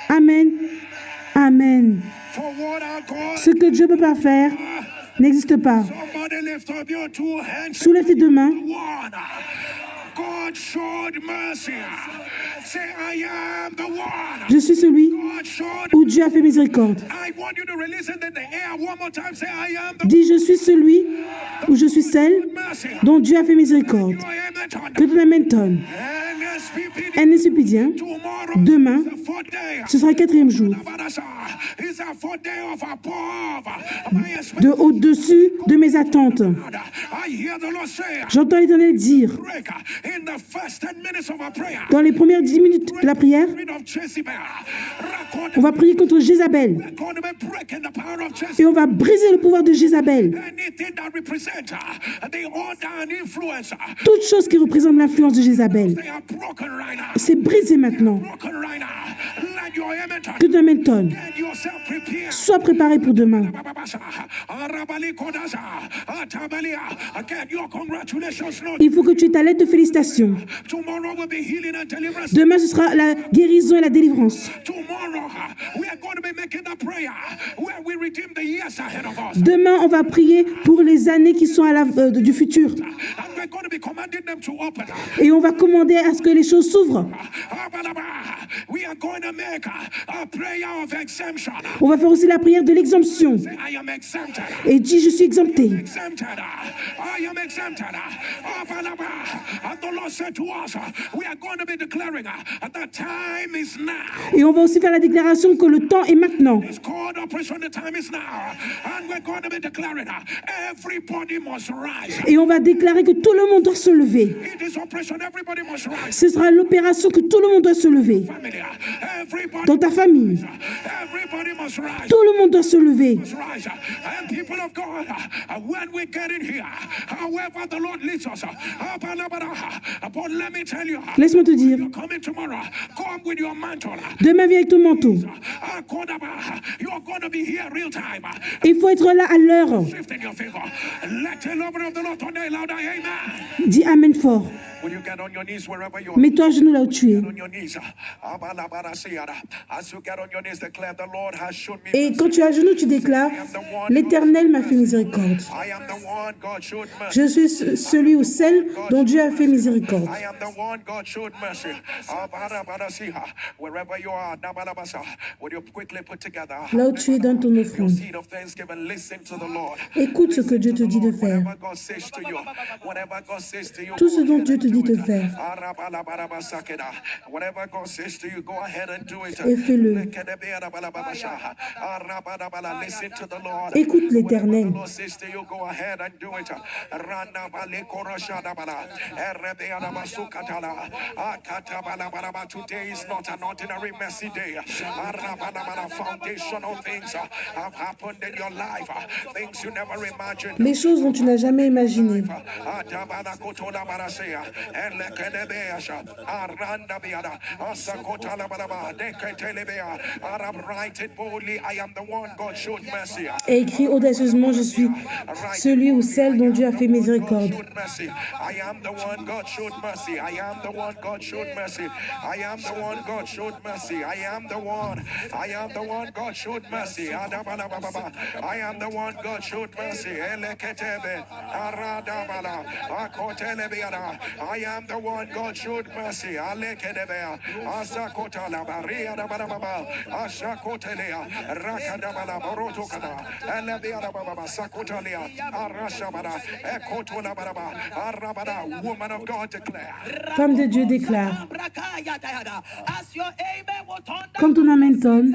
amen, amen. Ce que Dieu ne peut pas faire n'existe pas. Soulève tes deux mains. Je suis celui où Dieu a fait miséricorde. Dis, je suis celui où je suis celle dont Dieu a fait miséricorde. Que de la même tonne. Un insupidien. Demain, ce sera le 4e jour. De au-dessus de mes attentes. J'entends l'Éternel dire, dans les premières 10 minutes de la prière, on va prier contre Jézabel. Et on va briser le pouvoir de Jézabel. Toute chose qui représente l'influence de Jézabel, c'est brisé maintenant. Que de la tonne. Sois préparé pour demain. Il faut que tu aies ta lettre de félicitations. Demain, ce sera la guérison et la délivrance. Demain, on va prier pour les années qui sont du futur. Et on va commander à ce que les choses s'ouvrent. On va faire aussi la prière de l'exemption. Et dis, je suis exempté. Et on va aussi faire la déclaration que le temps est maintenant. Et on va déclarer que tout le monde doit se lever. Ce sera l'opération que tout le monde doit se lever. Dans ta famille, tout le monde doit se lever. Laisse-moi te dire, demain viens avec ton manteau. Il faut être là à l'heure. Dis Amen fort. Mets-toi à genoux là où tu es. Et quand tu es à genoux, tu déclares, l'Éternel m'a fait miséricorde. Je suis celui ou celle dont Dieu a fait miséricorde. Là où tu es dans ton offrande, écoute ce que Dieu te dit de faire. Tout ce dont Dieu te dit de faire. Et fais-le. Écoute l'Éternel. Les choses dont tu n'as jamais imaginé. Et écrit audacieusement, je suis celui ou celle dont Dieu a fait miséricorde. I am the one God showed mercy. Alekedebea. Asakota la baria da barababa. Ashakotelea. Rakadabala borotokada. Elebea baba sakotalia. Arashabada. Ekotola baraba. Arabada. Woman of God declare. Femme de Dieu déclare. Comme ton amen tonne,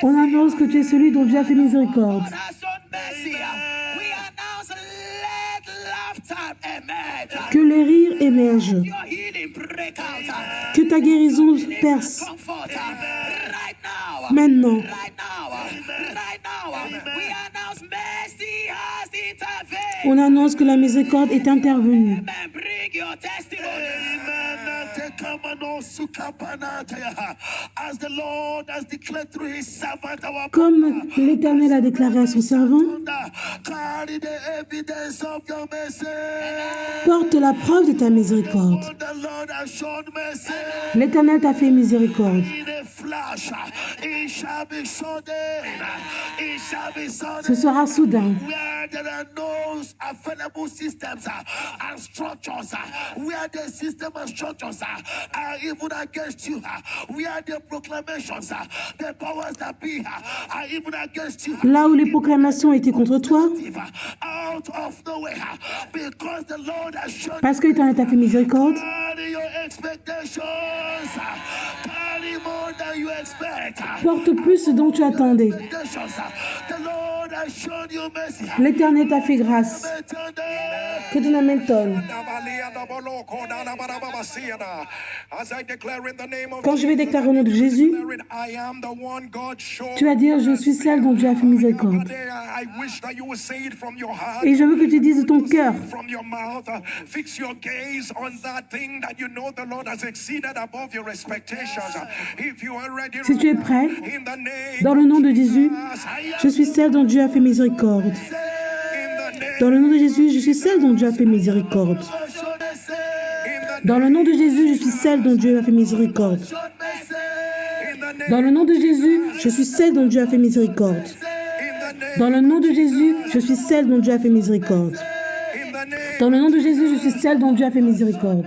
on annonce que tu es celui dont Dieu a fait miséricorde. Que les rires émergent. Que ta guérison perce. Maintenant. On annonce que la miséricorde est intervenue. Comme l'Éternel a déclaré à son servant, porte la preuve de ta miséricorde. L'Éternel t'a fait miséricorde. Ce sera soudain. Là où les proclamations étaient contre toi, parce que l'Éternel t'a fait miséricorde, porte plus ce dont tu attendais. L'Éternel t'a fait grâce. Que ton amen tonne. Quand je vais déclarer au nom de Jésus, tu vas dire, je suis celle dont Dieu a fait miséricorde. Et je veux que tu dises de ton cœur. Si tu es prêt, dans le nom de Jésus, je suis celle dont Dieu a fait miséricorde. Dans le nom de Jésus, je suis celle dont Dieu a fait miséricorde. Dans le nom de Jésus, je suis celle dont Dieu a fait miséricorde. Dans le nom de Jésus, je suis celle dont Dieu a fait miséricorde. Dans le nom de Jésus, je suis celle dont Dieu a fait miséricorde. Dans le nom de Jésus, je suis celle dont Dieu a fait miséricorde.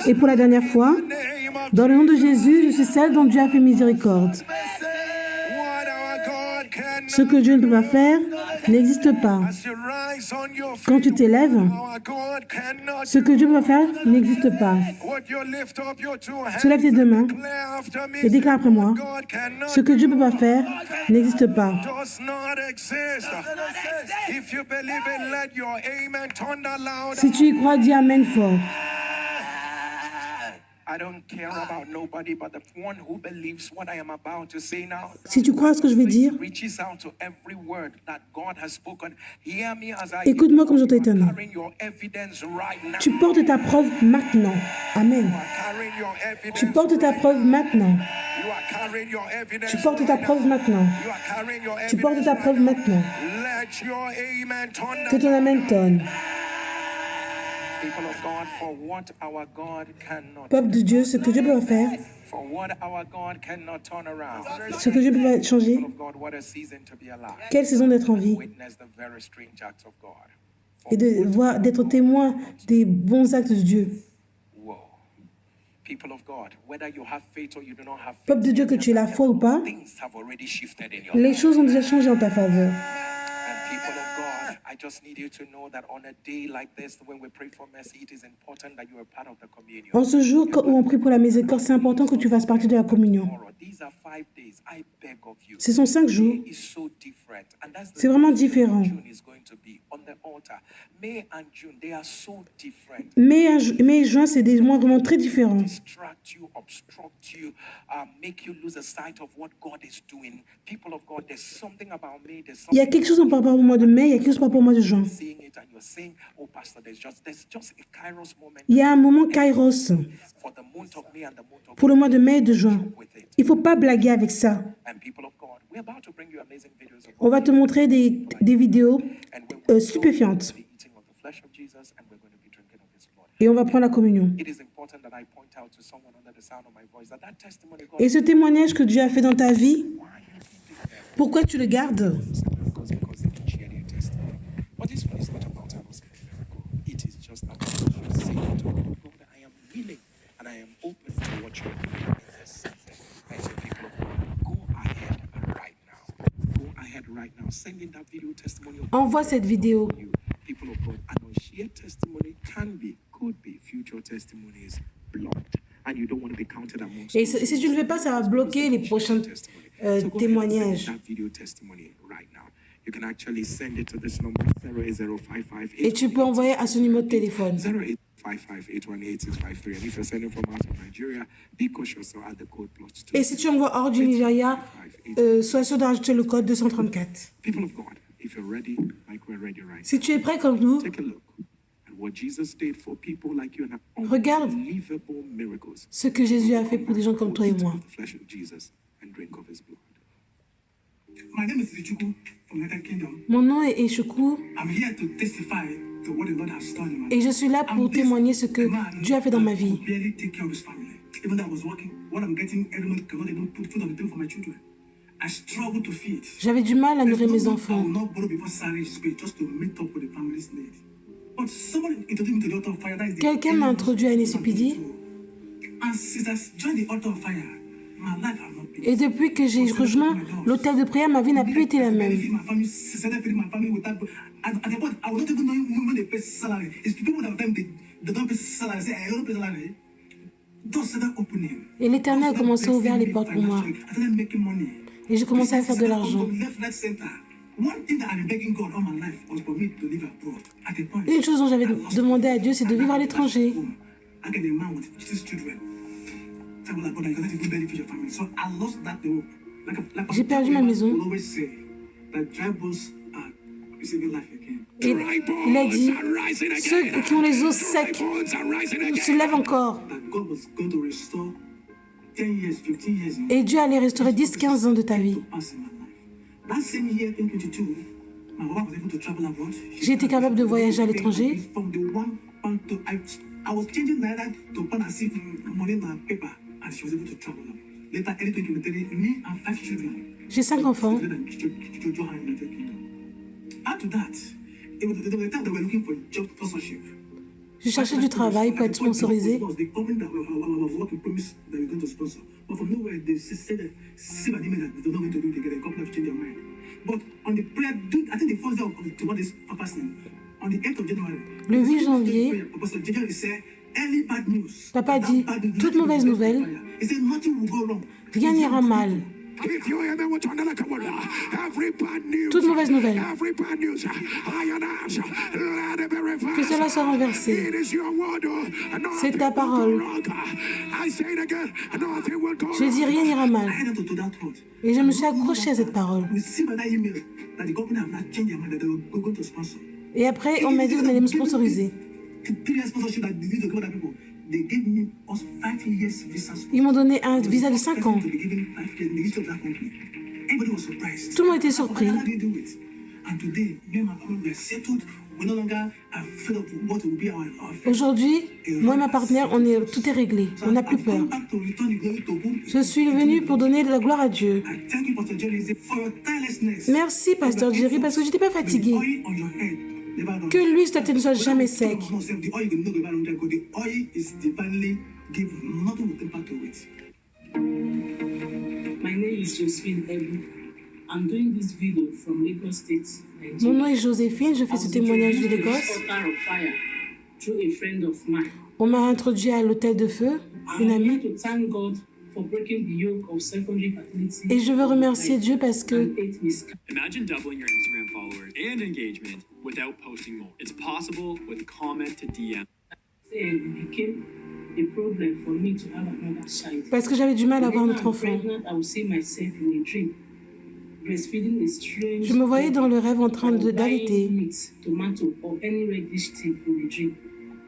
Et pour la dernière fois, dans le nom de Jésus, je suis celle dont Dieu a fait miséricorde. Ce que Dieu ne peut pas faire n'existe pas. Quand tu t'élèves, ce que Dieu ne peut pas faire n'existe pas. Soulève tes deux mains et déclare après moi. Ce que Dieu ne peut pas faire n'existe pas. Si tu y crois, dis Amen fort. Si tu crois à ce que je vais dire, écoute-moi comme j'entends éternel. Tu portes ta preuve maintenant. Amen. Tu portes ta preuve maintenant. Tu portes ta preuve maintenant. Tu portes ta preuve maintenant. Que ton amen tonne. Peuple de Dieu, ce que Dieu peut faire, ce que Dieu peut pas changer, quelle saison d'être en vie, et d'être témoin des bons actes de Dieu. Peuple de Dieu, que tu aies la foi ou pas, les choses ont déjà changé en ta faveur. En ce jour où on prie pour la miséricorde, c'est important que tu fasses partie de la communion. Ce sont 5 jours. C'est vraiment différent. Mai et juin, c'est des mois vraiment très différents. Il y a quelque chose par rapport au mois de mai, il y a quelque chose par rapport au mois de juin. Il y a un moment kairos pour le mois de mai et de juin. Il ne faut pas blaguer avec ça. On va te montrer des vidéos stupéfiantes. Et on va prendre la communion. Et ce témoignage que Dieu a fait dans ta vie, pourquoi tu le gardes? It's not about an Oscar miracle. It is just about you saying to God, Lord, I am willing and I am open to what you're doing in this season. I say, people of God, go ahead right now. Go ahead right now. Send in that video testimony. Envoie cette vidéo. People of God, an unshared testimony can be, could be, future testimonies blocked. And you don't want to be counted amongst. Et si tu ne le fais pas, ça va bloquer les prochains témoignages. You can actually send it to this number 08055. Et tu peux envoyer à ce numéro de téléphone. 08558188653. And if you're sending from out of Nigeria, be cautious to add the code +2. Et si tu envoies hors du Nigeria, sois sûr d'ajouter le code 234. People of God, if you're ready, like we're ready right now. Si tu es prêt comme nous, Take a look at what Jesus did for people like you and I. Regarde Unbelievable miracles. ce que Jésus a fait pour des gens comme toi et moi. The flesh of Jesus and drink of his blood. My name is Ichuku from United Kingdom. Mon nom est Eshuku I'm here to testify to what the Lord has done in my life. et je suis là pour témoigner ce que Dieu a fait dans ma vie. I barely take care of his family. Even though I was working, what I'm getting every month cannot even put food on the table for my children. I struggle to feed. J'avais du mal à nourrir mes I enfants. will not borrow before Sarah space just to meet up with the family's needs. But somebody introduced me to the altar of fire. That is the Quelqu'un m'a introduit à NCPD And since I joined the altar of fire, my life has not been. et depuis que j'ai rejoint l'hôtel de prière, ma vie n'a plus été la même. My family, started feeding my family without. At the point, I was not even knowing when they pay salary. It's people that time they don't pay salary. Say, I don't pay salary. Doors started opening. Et l'Éternel a commencé à ouvrir les portes pour moi. I started making money. Et j'ai commencé à faire de l'argent. Left, right, center. One thing that I've been begging God all my life was for me to live abroad. At the point, Une chose dont j'avais demandé à Dieu, c'est de vivre à l'étranger. I get a man with 6 children. Tell me like, God, I got to do benefit your family. So I lost that hope. J'ai perdu ma maison. Will always say that dry bones are receiving life again. Et il a dit, ceux qui ont les os secs se lèvent encore. That God was going to restore 10 years, 15 years in Et Dieu allait restaurer 10-15 ans de ta vie. us in my life. That same year, 2022, my wife was able to travel abroad. J'ai été capable de voyager à l'étranger. From the one pound to I was changing naira to pound and see money in my paper, and she was able to travel abroad. Later, early 2023, me and 5 children. J'ai 5 enfants. Add to that, it was the time they were looking for job sponsorship. Je cherchais du travail pour être sponsorisé. The company that I was working promised that we were going to sponsor. But from nowhere, they said that, see my email that they're not going to do it again. The company have changed their mind. But on the prayer, I think the first day of what is Papa's name, on the 8th of January, Le 8 janvier, Pastor January said, early bad news. Papa dit, toute mauvaise nouvelle, He said, nothing will go wrong. rien n'ira mal. If you hear me, what you like a word, every bad news, Toute mauvaise nouvelle, every bad news, I announce, let it be reversed. que cela soit renversé. It is your word, C'est ta parole. I say it again, nothing will go Je dis, rien n'ira mal. I held on to that thought. Et je me suis accrochée à cette parole. We see by that email that the company have not changed their mind that they were going to sponsor. Et après, on m'a dit qu'on allait me sponsoriser. 3 years sponsorship that they used to give other people. They gave me us 5 years visa sponsorship. Ils m'ont donné un visa de 5 ans. To be given 5 years in the history of that company. Everybody was surprised. Tout le monde était surpris. How did they do it? And today, me and my family were settled. We no longer are afraid of what will be our fate. Aujourd'hui, moi et ma partenaire, tout est réglé. On n'a plus peur. Je suis venue pour donner de la gloire à Dieu. Merci, Pasteur Jerry, parce que je n'étais pas fatiguée. Que l'huile sur ta tête ne soit jamais sec. My name is Josephine Ebu. I'm doing this video from Lagos State, Nigeria. Mon nom est Joséphine, je fais ce témoignage de Lagos. Altar of fire through a friend of mine. On m'a introduit à l'hôtel de feu, une I'm here amie. to thank God for breaking the yoke of secondary fertility. Et je veux remercier Dieu parce que and hate miscarriage. Imagine doubling your Instagram followers and engagement without posting more. It's possible with comment to DM. It became a problem for me to have another child. parce que j'avais du mal à avoir Whenever notre I'm enfant. pregnant, I will see myself in a dream. Breastfeeding is strange. Je me voyais dans le rêve en train d'allaiter. Meat, tomato, or any reddish thing in the dream.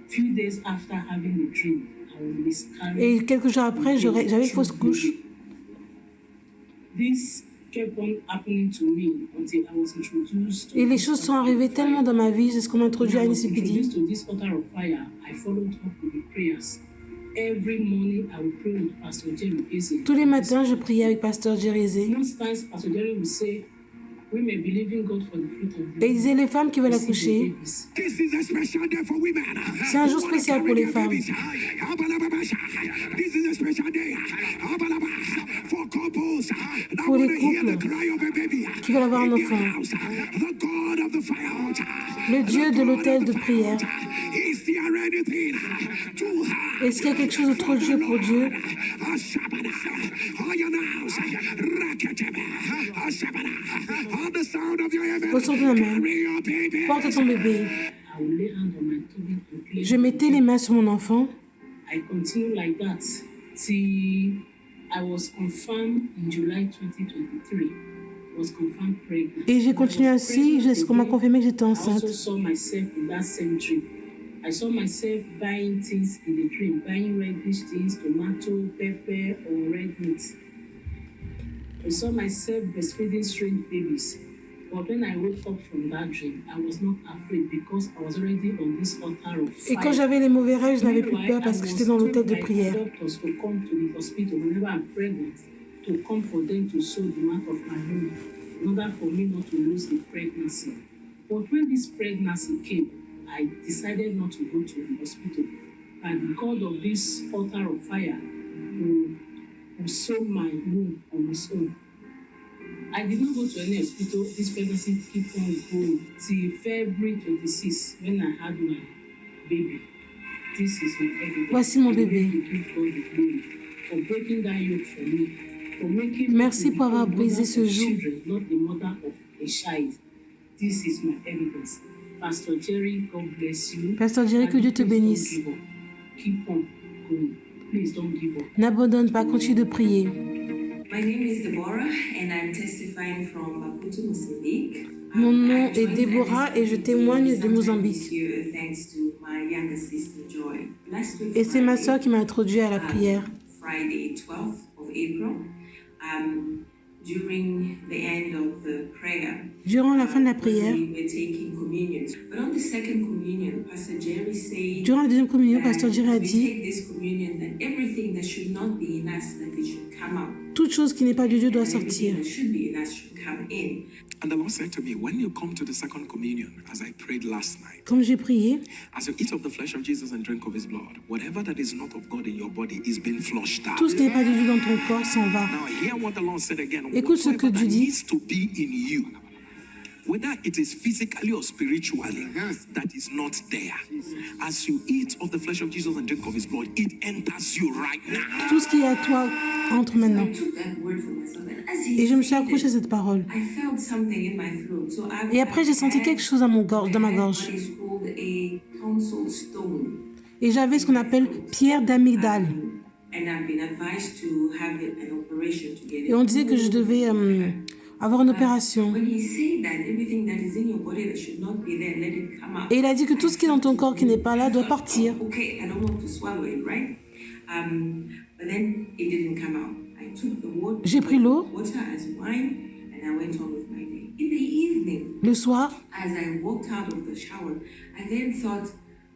Few days after having the dream, I will miscarry. Et quelques jours après, j'avais fausse couche. This kept on happening to me until I was introduced to Et les choses sont arrivées tellement dans ma vie, c'est ce qu'on m'a introduit à NCPD. Introduced to this altar of fire, I followed up with the prayers. Every morning, I would pray with Pastor Jerry Eze. Tous les matins, je priais avec Pasteur Jérézé. Most times, Pastor Jerry would say, women believing God for the fruit of the Et il disait, les femmes qui veulent receive accoucher, their babies. This is a special day for women. c'est un jour spécial pour les femmes. This is a special day for couples that Pour les want to hear the couples cry of a baby. qui veulent avoir un In their enfant. house, the God of the fire altar, Le Dieu de l'autel de prière. is there anything too hard? Est-ce qu'il y a quelque chose de trop dur pour Dieu? Au son de la main, porte ton bébé. I will lay hand on my tummy and play. Je mettais les mains sur mon enfant. I continued like that till I was confirmed in July 2023. Was confirmed pregnant. Et j'ai continué ainsi jusqu'à qu'on m'a confirmé que j'étais I also enceinte. saw myself in that same dream. I saw myself buying things in the dream, buying reddish things, tomato, pepper, or red meat. I saw myself breastfeeding strange babies. But when I woke up from that dream, I was not afraid because I was already on this altar of Et fire. quand j'avais les mauvais rêves, je n'avais plus peur parce que j'étais dans l'hôtel de prière. Doctors to come to the hospital whenever I'm pregnant, to come for them to sew the mark of my womb, in order for me not to lose the pregnancy. But when this pregnancy came, I decided not to go to the hospital. And the God of this altar of fire will sew my womb on his own. I did not go to any hospital. This pregnancy kept on going till February 26 when I had my baby. This is my evidence. Voici mon bébé. To give God the glory for breaking that yoke for me, for making me Merci to pour avoir become brisé mother ce of joug. children, not the mother of a child. This is my evidence. Pastor Jerry, God bless you. Pasteur Jerry, que Dieu te Please don't bénisse. give up. Keep on going. Please don't give up. N'abandonne pas, continue de prier. My name is Deborah and I'm testifying from Maputo, Mozambique. Mon nom I est joined Déborah et je IBCPT témoigne de sometime Mozambique. this year thanks to my younger sister Joy. Last week Et c'est ma Friday, sœur qui m'a introduit à la prière. Friday 12th of April, during the end of the prayer, Durant la fin de la prière, we were taking communion. But on the second communion, Pastor Jerry said durant la deuxième communion, that Pasteur Jerry a we dit, take this communion that everything that should not be in us, that it should come out. toute chose qui n'est pas de Dieu doit And everything sortir. that should be in us should come in. And the Lord said to me, when you come to the second communion, as I prayed last night, Comme j'ai prié, as you eat of the flesh of Jesus and drink of his blood, whatever that is not of God in your body is being flushed out. tout ce qui n'est pas de Dieu dans ton corps s'en va. Now hear what the Lord said again. Écoute ce que Whatever Dieu that dit. needs to be in you, whether it is physically or spiritually, that is not there. As you eat of the flesh of Jesus and drink of his blood, it enters you right now. Tout ce qui est à toi entre maintenant. I took that word for myself, and as he Et je me suis said accrochée à it, cette parole. I felt something in my throat. So Et après, j'ai senti quelque chose dans ma gorge. What is called a tonsil stone. Et j'avais ce qu'on appelle pierre d'amygdale. And I've been advised to have an operation to get it. Et on disait que je devais avoir une opération. When he said that everything that is in your body that should not be there, let it come out. Et il a dit que tout ce qui est dans ton corps qui n'est pas là doit partir. Okay, I don't want to swallow it, right? But then it didn't come out. I took the water J'ai pris l'eau as wine, and I went on with my day. In the evening, le soir. as I walked out of the shower, I then thought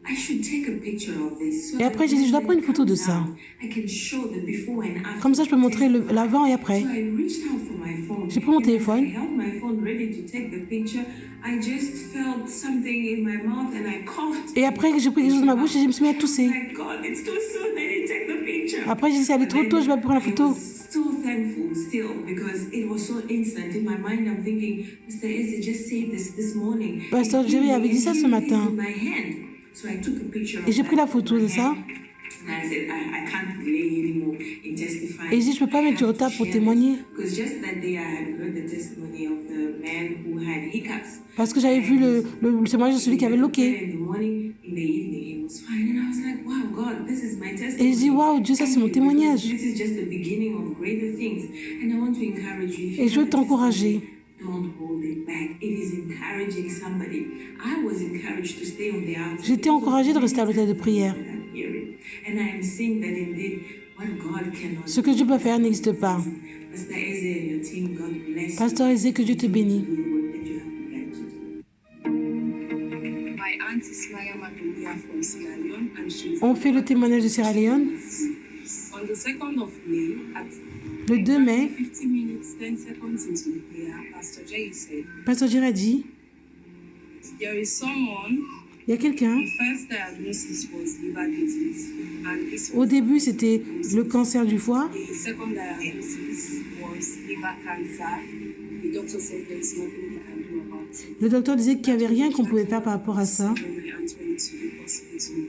I should take a picture of this. So Et après, j'ai dit, je dois prendre une photo de ça. I can show the before and after. Comme ça, je peux montrer l'avant et après. So I reached out for my phone. J'ai pris mon And as téléphone. I held my phone ready to take the picture. I just felt something in my mouth and I coughed. Et après, j'ai pris quelque chose dans ma bouche et je me suis mis à tousser. My God, it's too soon. I didn't take the picture. Après, j'ai dit, c'est allé trop tôt, je vais pas prendre la I photo. was so thankful still because it was so instant in my mind. I'm thinking, Mr. Ezzy just said this morning. Pasteur Jerry avait dit ça ce matin. In my hand. So I took a picture of Et j'ai pris la photo de ça. And I said, I can't delay anymore in testifying. Et j'ai dit, je peux pas mettre du retard pour témoigner. Because just that day I had heard the testimony of the man who had hiccups. Parce que j'avais vu le témoignage de celui qui avait loqué. In the morning, in the evening, he was fine. And I was like, wow, God, this is my testimony. Et je dis, waouh, Dieu, ça c'est mon témoignage. This is just the beginning of greater things. And I want to encourage you. Et je veux t'encourager. Don't hold it back. It is encouraging somebody. I was encouraged to stay on the outside. J'étais encouragée de rester à l'hôtel de prière. And I am seeing that indeed what God cannot Ce que Dieu peut faire n'existe pas. Pastor Eze and your team, God bless Pasteur Ezé, que Dieu te bénisse. you. Do the work that you have begun to do. My aunt is Maya Madulia from Sierra Leone, and she's On fait le témoignage de Sierra Leone. on the 2nd of May at Le 2 mai, 50 minutes 10 seconds into the prayer, Pastor Jay said, Pasteur Jerry a dit, there is someone, il y a quelqu'un, the first diagnosis was liver disease, and this au was début c'était le cancer du foie, the second diagnosis was liver cancer. The doctor said there is nothing they can do about it. le docteur disait qu'il n'y avait rien qu'on pouvait faire par rapport à ça. When we entered into the hospital,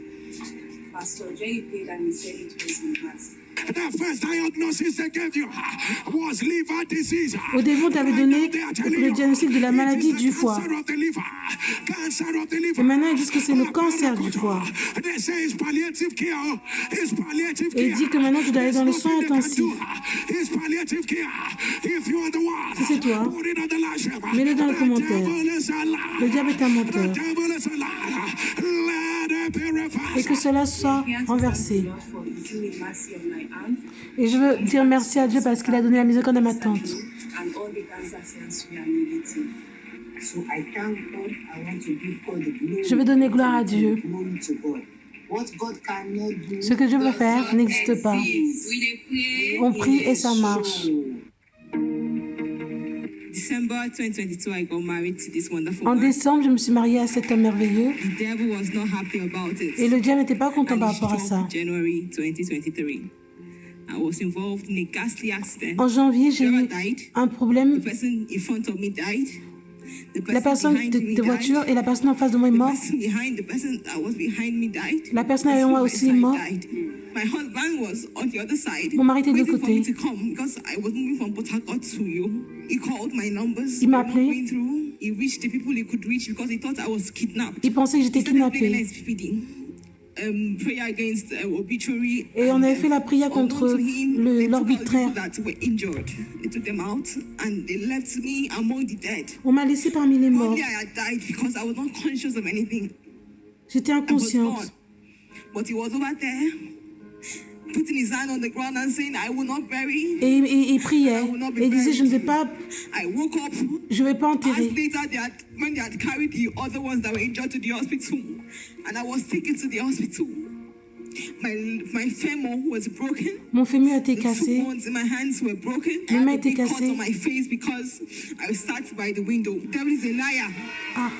Pastor Jay prayed and he said it was in heart. The first diagnosis they gave you was liver disease. Au début, on t'avait donné le diagnostic de la maladie du foie. Et maintenant, ils disent que c'est le cancer du foie. Et il dit que maintenant, tu dois aller dans les soins intensifs. Si c'est toi, mets-le dans les commentaires. Le diable est un menteur. Et que cela soit renversé. Et je veux dire merci à Dieu parce qu'il a donné la miséricorde à ma tante. Je veux donner gloire à Dieu. Ce que Dieu veut faire n'existe pas. On prie et ça marche. December 2022, I got married to this wonderful En man. décembre, je me suis mariée à cet homme merveilleux. The devil was not happy about it. Et le diable n'était pas content And par he rapport à ça. struck January 2023. I was involved in a ghastly accident. En janvier, j'ai eu Whoever died, un problème. the person in front of me died. La personne de voiture et la personne en face de moi est morte. The person that was behind me died. La personne avec moi aussi est morte. My husband was on the other side. Mon mari était de l'autre waiting for côté. me to come because I was moving from Port Harcourt to you. He called my numbers. Il m'a They were appelé. going through. He reached the people he could reach because he thought I was kidnapped. Il pensait que j'étais He started playing kidnappée. NSPD. Prayer against obituary. Et on avait fait la prière contre l'arbitraire. They took them out and they left me among the dead. On m'a laissé parmi les morts. Probably I had died because I was not conscious of anything. J'étais I was inconsciente. gone. But he was over there, putting his hand on the ground and saying, I will not bury. Et il priait. Et il disait, je ne vais pas, I woke up. je vais pas Hours enterrer. later, when they had carried the other ones that were injured to the hospital, and I was taken to the hospital. My femur was broken. Mon fémur a été The two cassé. bones in my hands were broken. I Mes had mains a étaient big cut cassées. on my face because I sat by the window. Devil is a liar. Ah,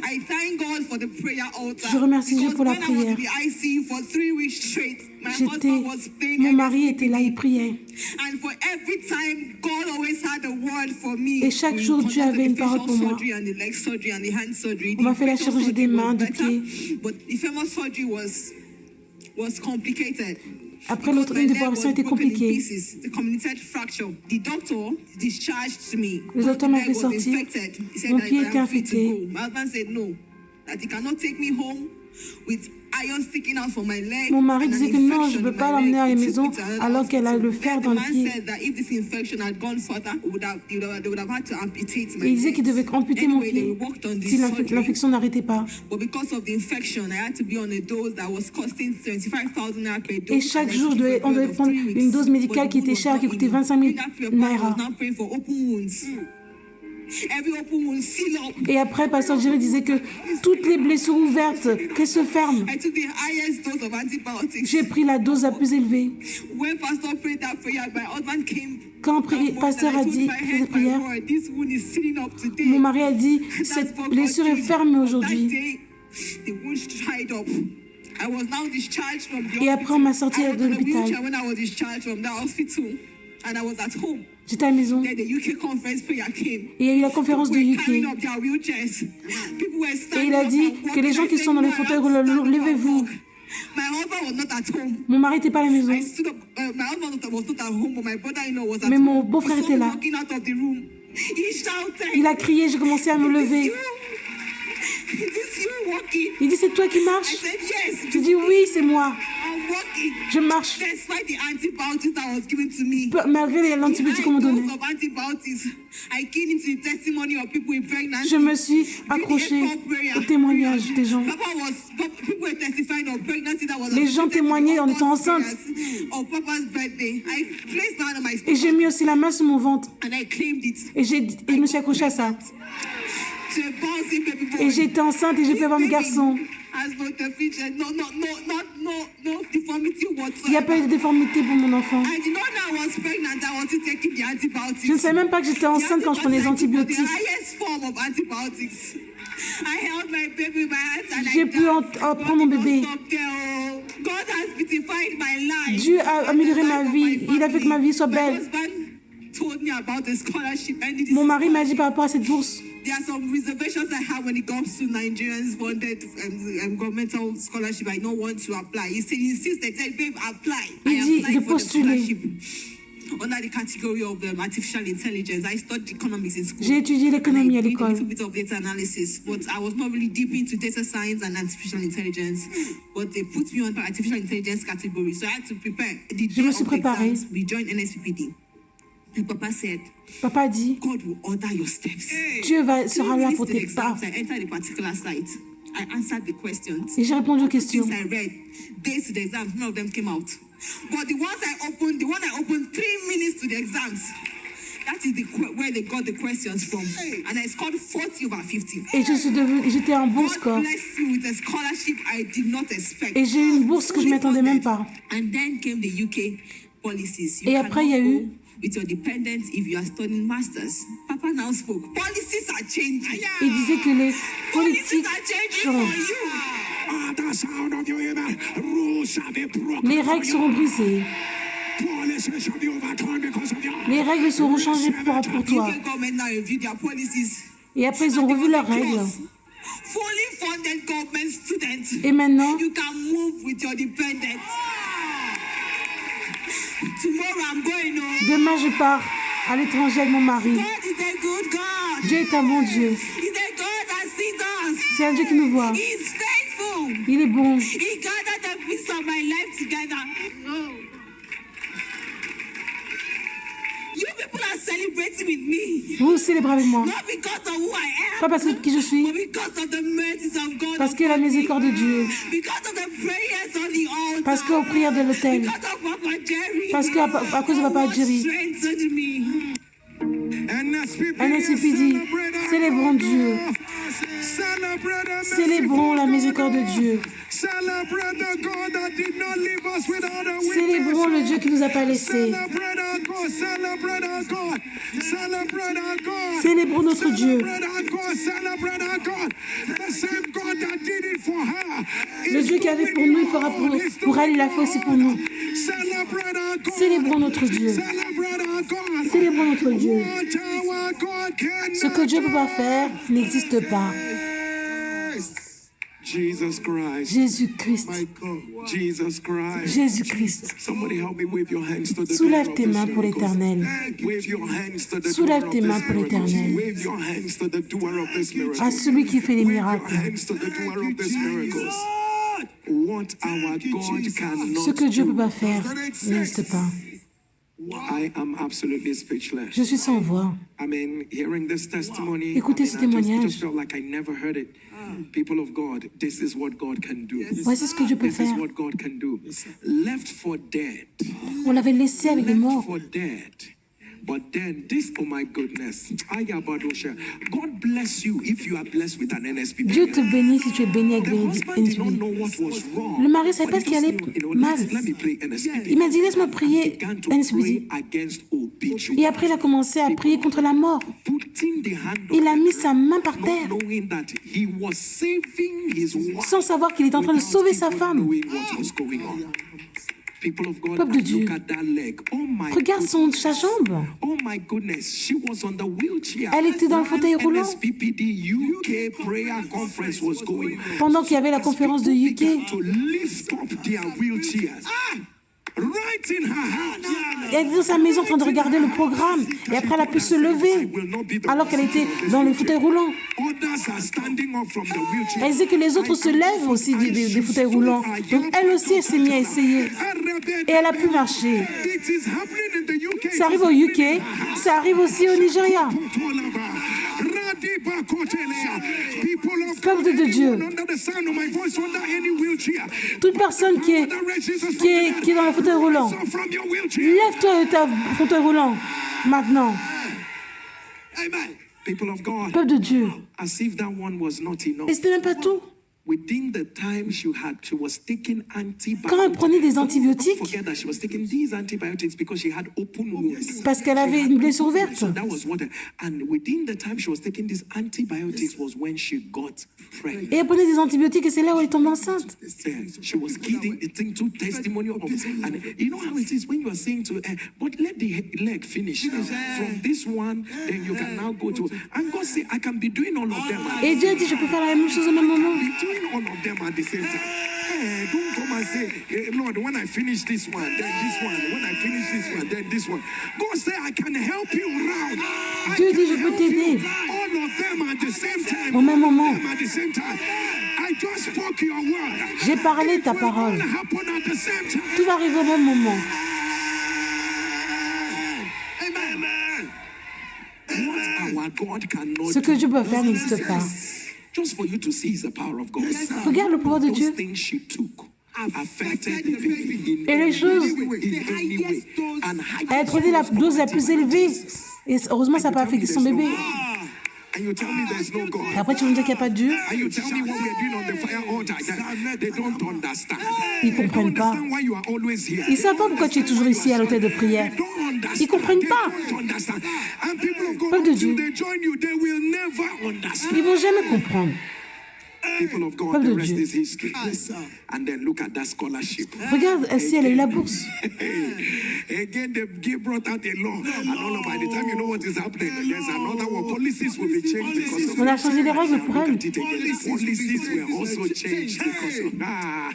I thank God for the prayer altar. Je remercie Dieu Because pour la when I was prière. in the ICU for 3 weeks straight, my husband was playing Mon mari NSPD. était là, il priait. And for every time, God always had a word for me. Et chaque jour, Dieu avait une parole pour moi. Surgery and the leg surgery and the hand surgery. On m'a fait la The facial chirurgie des surgery mains, was des better, pieds. But the femur surgery was complicated. Après, l'autre une des opérations était compliquée. The communicated fracture. The doctor discharged me. Le docteur m'a fait My leg was sortir. infected. He said Mon that pied I était am free to infecté. go. My husband said no, that he cannot take me home with iron sticking out from my leg. Mon mari and an disait que non, je infection ne peux in pas my l'emmener à la leg. He maison took me to another alors qu'elle a le hospital. fer The dans le man pied. said that if this infection had gone further, they would have had to amputate my Et il disait qu'il legs. devait amputer mon Anyway, they pied worked on this si surgery. l'infection n'arrêtait pas. But because of the infection, I had to be on a dose that was costing 25,000 naira per dose. Et chaque and I jour, took it for on a devait period of prendre 3 weeks. une dose médicale qui But the était wound chère, was qui not coûtait healing. 25 000 In that period, I naira. was now praying for open wounds. Every open wound seal up. Et après, Pasteur Jerry disait que toutes les blessures ouvertes, qu'elles se ferment. I took the highest dose of antibiotics. J'ai pris la dose la plus élevée. When Pastor prayed that prayer, my husband came. Quand le pasteur a dit cette prière, This wound is sealing up today. mon mari a dit, And that's cette what blessure God est did. fermée That aujourd'hui. day, the wound dried up. I was now discharged from the Et après, on m'a sorti I was de on a l'hôpital. wheelchair when I was discharged from that hospital, and I was at home. J'étais à la maison. Then the UK conference prayer came. Et il y a eu la conférence de People were carrying UK. up their wheelchairs. People were Et standing il a up dit and que les walking. gens I qui said, sont dans les "No, I fauteuils, have to stand up and levez-vous. walk." My husband was not at home. Mon mari n'était pas à la maison. I stood up. My husband was not at home, but my brother-in-law was at Mais home. mon beau-frère He saw était me là. walking out of the room. He shouted. Il a crié, j'ai commencé à me lever. Is this you walking? Il dit, c'est toi qui I marches? said yes. J'ai dit, oui, c'est moi. I'm walking. Je marche. Despite the antibiotics that was given to me. Malgré l'antibiotique qu'on me donnait. Of antibiotics, I keyed into the testimony of people with pregnancy. Je me suis accrochée au témoignage des gens. People were testifying of pregnancy that was Les gens témoignaient en étant enceintes. Of Papa's birthday. I placed my hand on my Et j'ai stomach mis aussi la main sur mon ventre. and I claimed it. Et je me suis accrochée à ça. To a bouncing baby boy. Et j'étais enceinte et j'ai pu avoir mes garçons. Has no deficiency, no deformity Il n'y a whatsoever. pas eu de déformité pour mon enfant. I did not know I was pregnant, I wasn't taking the antibiotics. Je ne savais même pas que j'étais enceinte quand je prenais les antibiotiques. The highest form of antibiotics. I held my baby in my hands and J'ai pu prendre mon bébé. God has beautified my life. Dieu a amélioré ma vie. Il a fait que ma vie soit belle. Told me about the scholarship and it is Mon mari m'a dit par rapport à cette bourse. there are some reservations I have when it comes to Nigerians funded governmental scholarship. I don't want to apply. He insisted, said, babe, apply. Il dit de I applied for the postuler. scholarship under the category of artificial intelligence. I studied economics in school. J'ai étudié l'économie à I did a l'école. little bit of data analysis, but I was not really deep into data science and artificial intelligence. But they put me on the artificial intelligence category, so I had to prepare. The Je day me of suis the préparée. exams, we joined NSPPD. And Papa said, Papa a dit, God will order your steps. Dieu sera là 2 pour minutes to the tes pas. exams, I entered a particular site. I answered the questions. Et j'ai répondu aux questions. Things I read, days to the exams, none of them came out. But the one I opened 3 minutes to the exams, that is where they got the questions from. And I scored 40 over 50. Et j'étais en bon God score. bless you with a scholarship I did not expect. Et j'ai eu une bourse que je ne m'attendais même pas. And then came the UK policies. Et après, il y a eu with your dependents if you are studying masters. Papa now spoke. Policies are changing. il disait que les Policies politiques are changing changent. for you. The sound of your amen. Rules shall be broken. Les règles seront brisées. Policies shall be overturned because of your. Les règles seront changées pour toi. UK government now review their policies. Et après, ils ont revu leurs règles. Fully funded government students. Et maintenant, You can move with your dependents. Tomorrow I'm going home. demain, je pars à l'étranger avec mon mari. God is a good God. Dieu est un bon Dieu. He's a God that sees us. C'est un Dieu qui nous voit. He's faithful. Il est bon. He gathered the pieces of my life together. You people are celebrating with me. Vous célébrez avec moi. Not because of who I Pas am, parce que qui je suis, but because of the mercies of God. parce que la miséricorde de Dieu. Because of the prayers on the altar. Parce qu'aux prières de l'autel. Because of Papa Jerry. Parce qu'à cause de Papa Jerry. Strengthened me. NSPP dit, célébrons Dieu. Célébrons la miséricorde de Dieu. Célébrons le Dieu qui ne nous a pas laissés. Célébrons notre Dieu. Le Dieu qui a fait pour nous, il fera pour elle, il l'a fait aussi pour nous. Célébrons notre Dieu. Célébrons notre Dieu. Ce que Dieu ne peut pas faire n'existe pas. Jesus Christ. Jésus-Christ. Jesus Christ. Jésus-Christ. Somebody help me wave your hands to the Soulève door tes of mains this pour miracle. l'Éternel. Wave your hands to the Soulève doer tes of mains this pour miracle. l'Éternel. Wave your hands to the doer of this miracle. À celui qui fait les Wave your miracles. hands to the doer of this miracle. What our God cannot Ce que Dieu ne peut do. pas faire n'existe pas. I am absolutely speechless. Je suis sans voix. I mean, hearing this testimony, Écoutez ce témoignage. just felt like I never heard it. People of God, this is what God can do. Voici ce que Dieu peut This is faire. what God can do. Left for dead. On l'avait laissé avec les Left morts. for dead. But then this, oh my goodness, Ayabadosha. God bless you if you are blessed with an NSPP. Dieu te bénit si tu es béni avec The les husband did not NSPP. know what was wrong. Le mari ne savait pas But ce qui he allait just knew, mal. let me play NSPP. Il m'a dit, laisse-moi prier Began to NSPP. pray against obituary. Et après, il a commencé à prier contre la mort. Putting the hand on Il a the mis ground, sa main par not terre, knowing that he was saving his wife sans savoir qu'il était en train de without sauver sa even femme. knowing what was going on. People of God, Peuple de look Dieu. at that leg. Oh my Regarde sa jambe. Oh my goodness, she was on the wheelchair. Elle était dans le fauteuil roulant. NSPPD UK prayer conference was going on. Pendant qu'il y avait la conférence de UK, Began to lift up their wheelchairs. Right in her hand. elle était dans sa maison en train de regarder le programme. Et après, elle a pu se lever alors qu'elle était dans les fauteuils roulants. Others are standing up from the wheelchair. Elle disait que les autres se lèvent aussi des fauteuils roulants. Donc elle aussi, elle s'est mise à essayer. Et elle a pu marcher. It is happening in the UK. Ça arrive au UK, ça arrive aussi au Nigeria. Peuple de Dieu, toute personne qui est dans le fauteuil roulant, lève-toi de ta fauteuil roulant maintenant. People of God, Peuple de Dieu. as if that one was not enough. Et c'était même pas tout. Within the time she was taking antibiotics. Quand elle prenait des antibiotiques, Don't forget that she was taking these antibiotics because she had open wounds. parce qu'elle avait une blessure ouverte. So that was what, and within the time she was taking these antibiotics was when she got pregnant. Et elle prenait des antibiotiques et c'est là où elle est tombée enceinte. She was giving it to testimony of, and you know how it is when you are saying to, but let the leg finish now. From this one, then you can now go to, and God say, I can be doing all of them. Et Dieu a dit, je peux faire la même chose au même moment. All of them at the same time. Hey, don't come and say, hey, Lord, when I finish this one, then this one. When I finish this one, then this one. God say, I can help you round. Dieu dit, je peux t'aider. All of them at the same time. Au même moment. At the same time. I just spoke your word. J'ai parlé ta parole. Tout va arriver au même moment. Ce que Dieu peut faire n'existe pas. Just for you to see the power of God. Regarde le pouvoir de Dieu. Et les choses, elle prenait la dose la plus élevée. Et heureusement, ça n'a pas affecté son bébé. And you tell me there's no God. Et après, tu me dis qu'il n'y a pas de Dieu. And you tell me what we're doing on the fire altar. They don't understand. Ils ne comprennent pas. Ils ne savent pas pourquoi tu es toujours ici à l'hôtel de prière. Ils ne comprennent pas. Peuple de Dieu. Ils ne vont jamais comprendre. People of God, the rest is history. And then look at that scholarship. Regarde, si elle a eu la bourse. Again, they brought out a law. And all by the time you know what is happening, there's another one. Policies will be changed because of On a changé les règles pour elle. Policies were also changed because of that.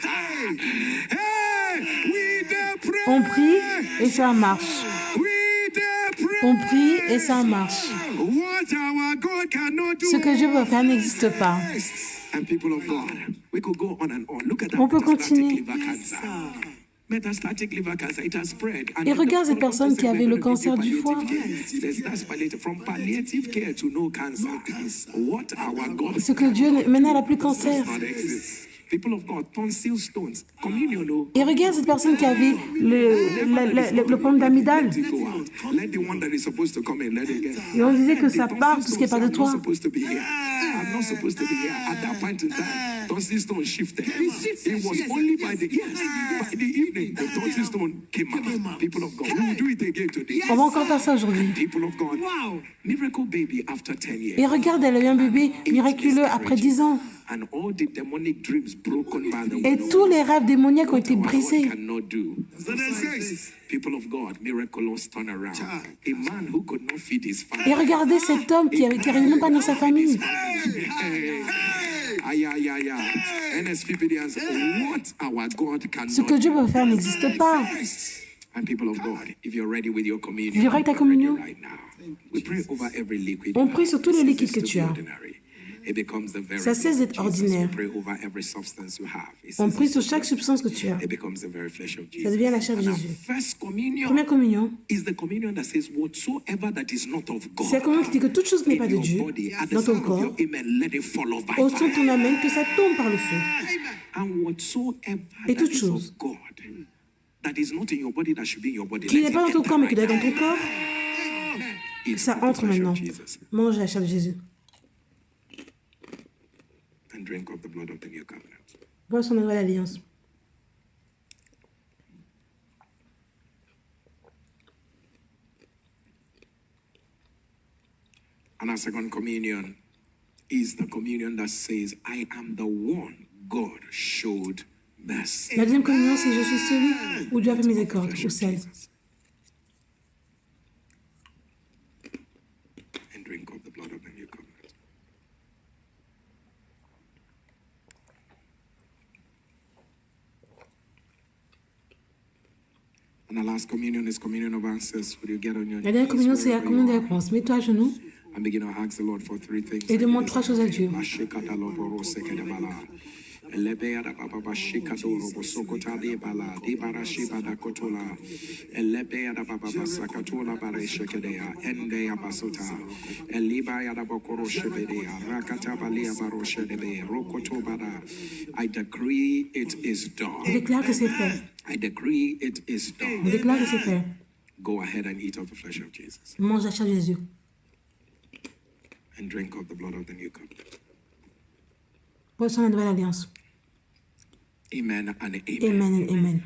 Hey, we pray. On prie et ça marche. On prie et ça marche. Ce que Dieu veut faire n'existe pas. And people of God, we could go on and on. Look at that. On peut continuer. Metastatic liver cancer, it has spread. Et regarde cette personne qui avait le cancer du foie. From palliative care to no cancer. What our God. Ce que Dieu maintenant n'a plus cancer. People of God, tonsil stones, communion. Et regarde cette personne qui avait le problème d'amygdale. Et on disait que ça part parce qu'il n'y a pas de toi. I'm not supposed to be here at that point in time. Tonsil stone shifted. It was only by the evening the tonsil stone came out. People of God, we will do it again today. On va encore faire ça aujourd'hui. People of God, wow, miracle baby after 10 years. Et regarde, elle a eu un bébé miraculeux après 10 ans. And all the demonic dreams broken by the Et tous les rêves démoniaques ont été brisés. People of God, miraculous turnaround. A man who could not feed his family. Et regardez cet homme qui n'arrivait même pas dans sa famille. Ce que Dieu peut faire n'existe pas. And people of God, if you're ready with your communion, Vivrai ta communion. Right now, we pray over every liquid. On prie sur tous les liquides que tu as. Ça cesse d'être ordinaire. On prie sur chaque substance que tu as. Ça devient la chair de Jésus. Première communion, c'est la communion qui dit que toute chose qui n'est pas de Dieu dans ton corps, au son de ton amen, que ça tombe par le feu. Et toute chose qui n'est pas dans ton corps mais qui doit être dans ton corps, que ça entre maintenant. Mange la chair de Jésus. Drink of the blood of the new covenant. Bois son nouvelle alliance. And our second communion is the communion that says, I am the one God showed mercy. La deuxième communion, c'est je suis celui où Dieu a fait miséricorde, ou celle. And drink of the blood of the new covenant. And the last communion is communion of answers. Will you get on your knees? La dernière communion, c'est la communion des réponses. Mets-toi à genoux and begin to ask the Lord for three things. Et demande trois choses à Dieu. I decree it is done. Je déclare que c'est fait. I decree it is done. Je déclare que c'est fait. Go ahead and eat of the flesh of Jesus. Mange la chair de Jésus. And drink of the blood of the new covenant. Pour la nouvelle alliance. Amen and amen. Amen and amen.